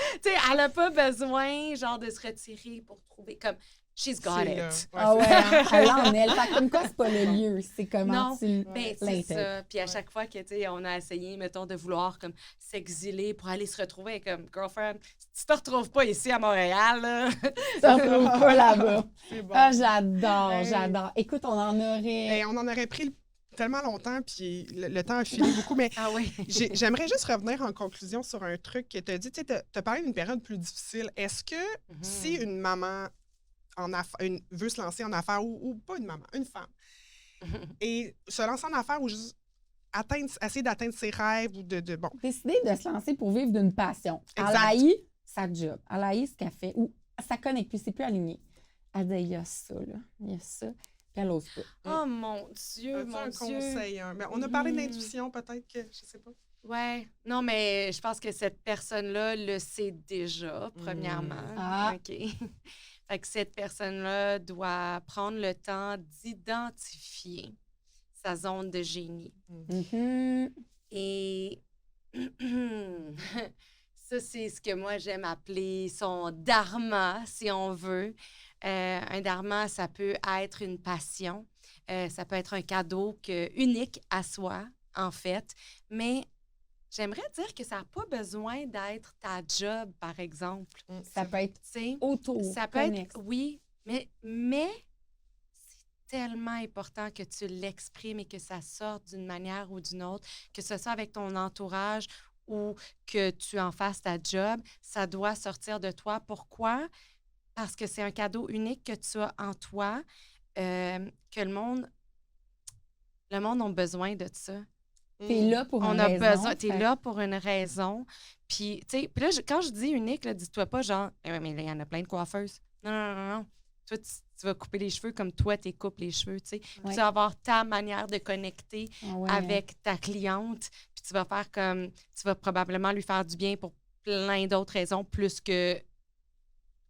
elle n'a pas besoin, genre, de se retirer pour trouver, comme, she's got it. Ouais, Ah ouais, hein? Elle en elle. Fait que comme quoi, c'est pas le lieu, c'est comment tu ben, c'est ça. Puis à chaque fois que, on a essayé, mettons, de vouloir, comme, s'exiler pour aller se retrouver, comme, girlfriend, si tu te retrouves pas ici à Montréal, là... Tu te retrouves pas là-bas. C'est bon. Ah, j'adore, Hey. j'adore. Écoute, on en aurait... Et on en aurait pris tellement longtemps, puis le temps a filé beaucoup, mais Ah oui. j'aimerais juste revenir en conclusion sur un truc que tu as dit. Tu as parlé d'une période plus difficile. Est-ce que si une maman veut se lancer en affaires, ou pas une maman, une femme, et se lancer en affaires ou juste essayer d'atteindre ses rêves ou bon. Décider de se lancer pour vivre d'une passion. Exact. Elle haït sa job. Elle haït ce qu'elle fait. Ou ça connecte plus, c'est plus aligné. Elle dit, il y a ça, là. Il y a ça. Puis elle n'ose pas. Oh mon Dieu, As-tu mon un Dieu. conseil? Mais on a parlé d'intuition, peut-être que, je sais pas. Ouais. Non, mais je pense que cette personne-là le sait déjà, premièrement. Ah. OK. Fait que cette personne-là doit prendre le temps d'identifier sa zone de génie. Mhm. Et ça, c'est ce que moi, j'aime appeler son dharma, si on veut. Un dharma, ça peut être une passion. Ça peut être un cadeau unique à soi, en fait. Mais j'aimerais dire que ça n'a pas besoin d'être ta job, par exemple. Ça peut être Tu sais, autour. ça peut être, connexe. oui, mais c'est tellement important que tu l'exprimes et que ça sorte d'une manière ou d'une autre, que ce soit avec ton entourage ou que tu en fasses ta job, ça doit sortir de toi. Pourquoi? Parce que c'est un cadeau unique que tu as en toi, que le monde a besoin de ça. T'es là pour On une a raison. besoin. T'es là pour une raison. Puis, tu sais, là, quand je dis unique, là, dis-toi pas genre, mais là, il y en a plein de coiffeuses. Non. Toi, tu vas couper les cheveux comme toi, tu coupes les cheveux, tu sais. Ouais. Tu vas avoir ta manière de connecter Ah ouais. avec ta cliente. Puis tu vas faire comme, tu vas probablement lui faire du bien pour plein d'autres raisons, plus que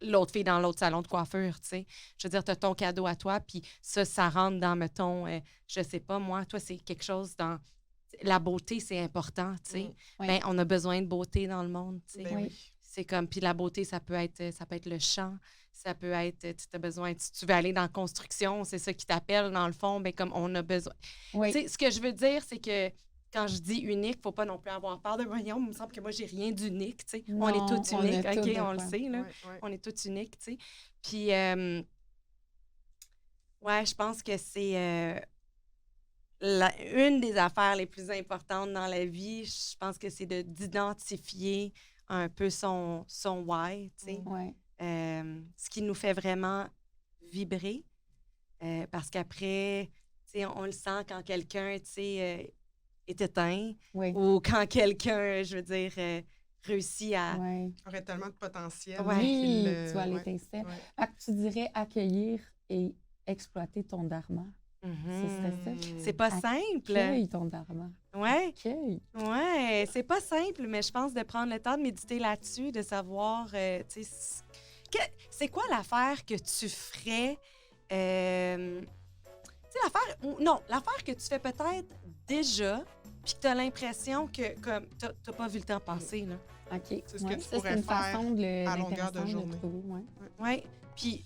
l'autre fille dans l'autre salon de coiffure, tu sais. Je veux dire, tu as ton cadeau à toi, puis ça rentre dans, mettons, je sais pas, moi, toi, c'est quelque chose dans... La beauté, c'est important, tu sais. Oui. Ben, on a besoin de beauté dans le monde, tu sais. Ben Oui. oui. C'est comme, puis la beauté, ça peut être le chant, ça peut être, tu as besoin, si tu veux aller dans la construction, c'est ça qui t'appelle, dans le fond, ben comme on a besoin. Oui. Tu sais, ce que je veux dire, c'est que quand je dis unique, faut pas non plus avoir peur de voyons, il me semble que moi, j'ai rien d'unique, tu sais. On est Non, tous on uniques, a tous OK, de on le quoi. sait, là. Ouais. On est tous uniques, tu sais. Puis, ouais, je pense que c'est une des affaires les plus importantes dans la vie. Je pense que c'est d'identifier un peu son why, tu sais. Ouais. Ce qui nous fait vraiment vibrer. Parce qu'après, tu sais, on le sent quand quelqu'un, tu sais, est éteint Oui. ou quand quelqu'un, je veux dire, réussit à... Ouais. Aurait tellement de potentiel. Ouais. Oui, qu'il, tu vois ouais. l'étincelle. Ouais. Fait que tu dirais accueillir et exploiter ton dharma. Mhm. Ce serait ça. C'est pas simple. Accueille ton dharma. Ouais. Accueille. Ouais, c'est pas simple, mais je pense de prendre le temps de méditer là-dessus, de savoir, tu sais, c'est quoi l'affaire que tu ferais, tu sais, l'affaire que tu fais peut-être déjà, puis que tu as l'impression que, comme, t'as pas vu le temps passer, là. OK. C'est ce que Ouais, tu ça, pourrais c'est une faire façon de à longueur de l'intéressant journée. trouver, ouais. Ouais, puis...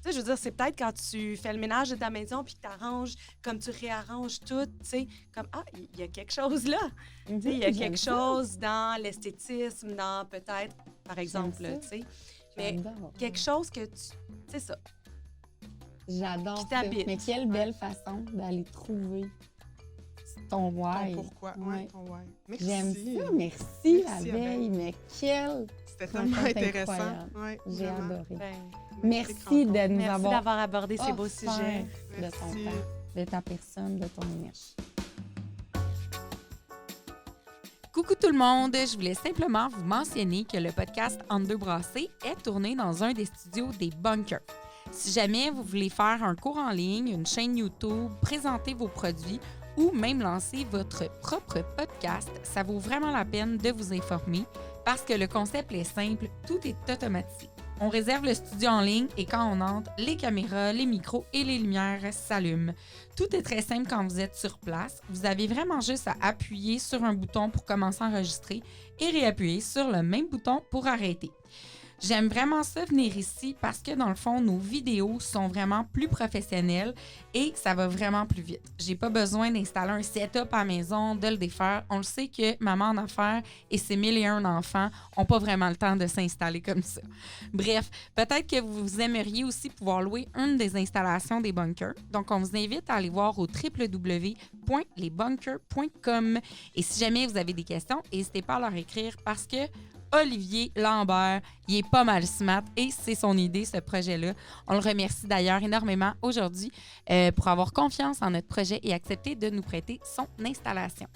Tu sais, je veux dire, c'est peut-être quand tu fais le ménage de ta maison puis que tu arranges, comme tu réarranges tout, tu sais, comme, ah, il y a quelque chose là. Tu sais, il y a J'aime quelque ça. chose dans l'esthétisme, dans peut-être, par exemple, ça. tu sais. Mais J'adore. quelque chose que tu... C'est ça. J'adore qui ça. t'habite. Mais quelle belle façon d'aller trouver ton why. Ton pourquoi, Ouais. ton why. Merci. J'aime ça. Merci, la Merci, veille. Abeille. Mais quelle... C'était tellement rencontre intéressant. incroyable. Ouais, J'ai vraiment. adoré. Ben, Merci rencontre. de nous merci avoir d'avoir abordé ces beaux offert sujets. de ton Merci. temps, de ta personne, de ton énergie. Coucou tout le monde, je voulais simplement vous mentionner que le podcast Entre deux brassées est tourné dans un des studios des Bunkers. Si jamais vous voulez faire un cours en ligne, une chaîne YouTube, présenter vos produits ou même lancer votre propre podcast, ça vaut vraiment la peine de vous informer parce que le concept est simple, tout est automatique. On réserve le studio en ligne et quand on entre, les caméras, les micros et les lumières s'allument. Tout est très simple quand vous êtes sur place. Vous avez vraiment juste à appuyer sur un bouton pour commencer à enregistrer et réappuyer sur le même bouton pour arrêter. J'aime vraiment ça venir ici parce que dans le fond, nos vidéos sont vraiment plus professionnelles et ça va vraiment plus vite. J'ai pas besoin d'installer un setup à la maison, de le défaire. On le sait que maman en affaires et ses 1001 enfants n'ont pas vraiment le temps de s'installer comme ça. Bref, peut-être que vous aimeriez aussi pouvoir louer une des installations des bunkers. Donc, on vous invite à aller voir au www.lesbunkers.com. Et si jamais vous avez des questions, n'hésitez pas à leur écrire parce que Olivier Lambert, il est pas mal smart et c'est son idée, ce projet-là. On le remercie d'ailleurs énormément aujourd'hui pour avoir confiance en notre projet et accepter de nous prêter son installation.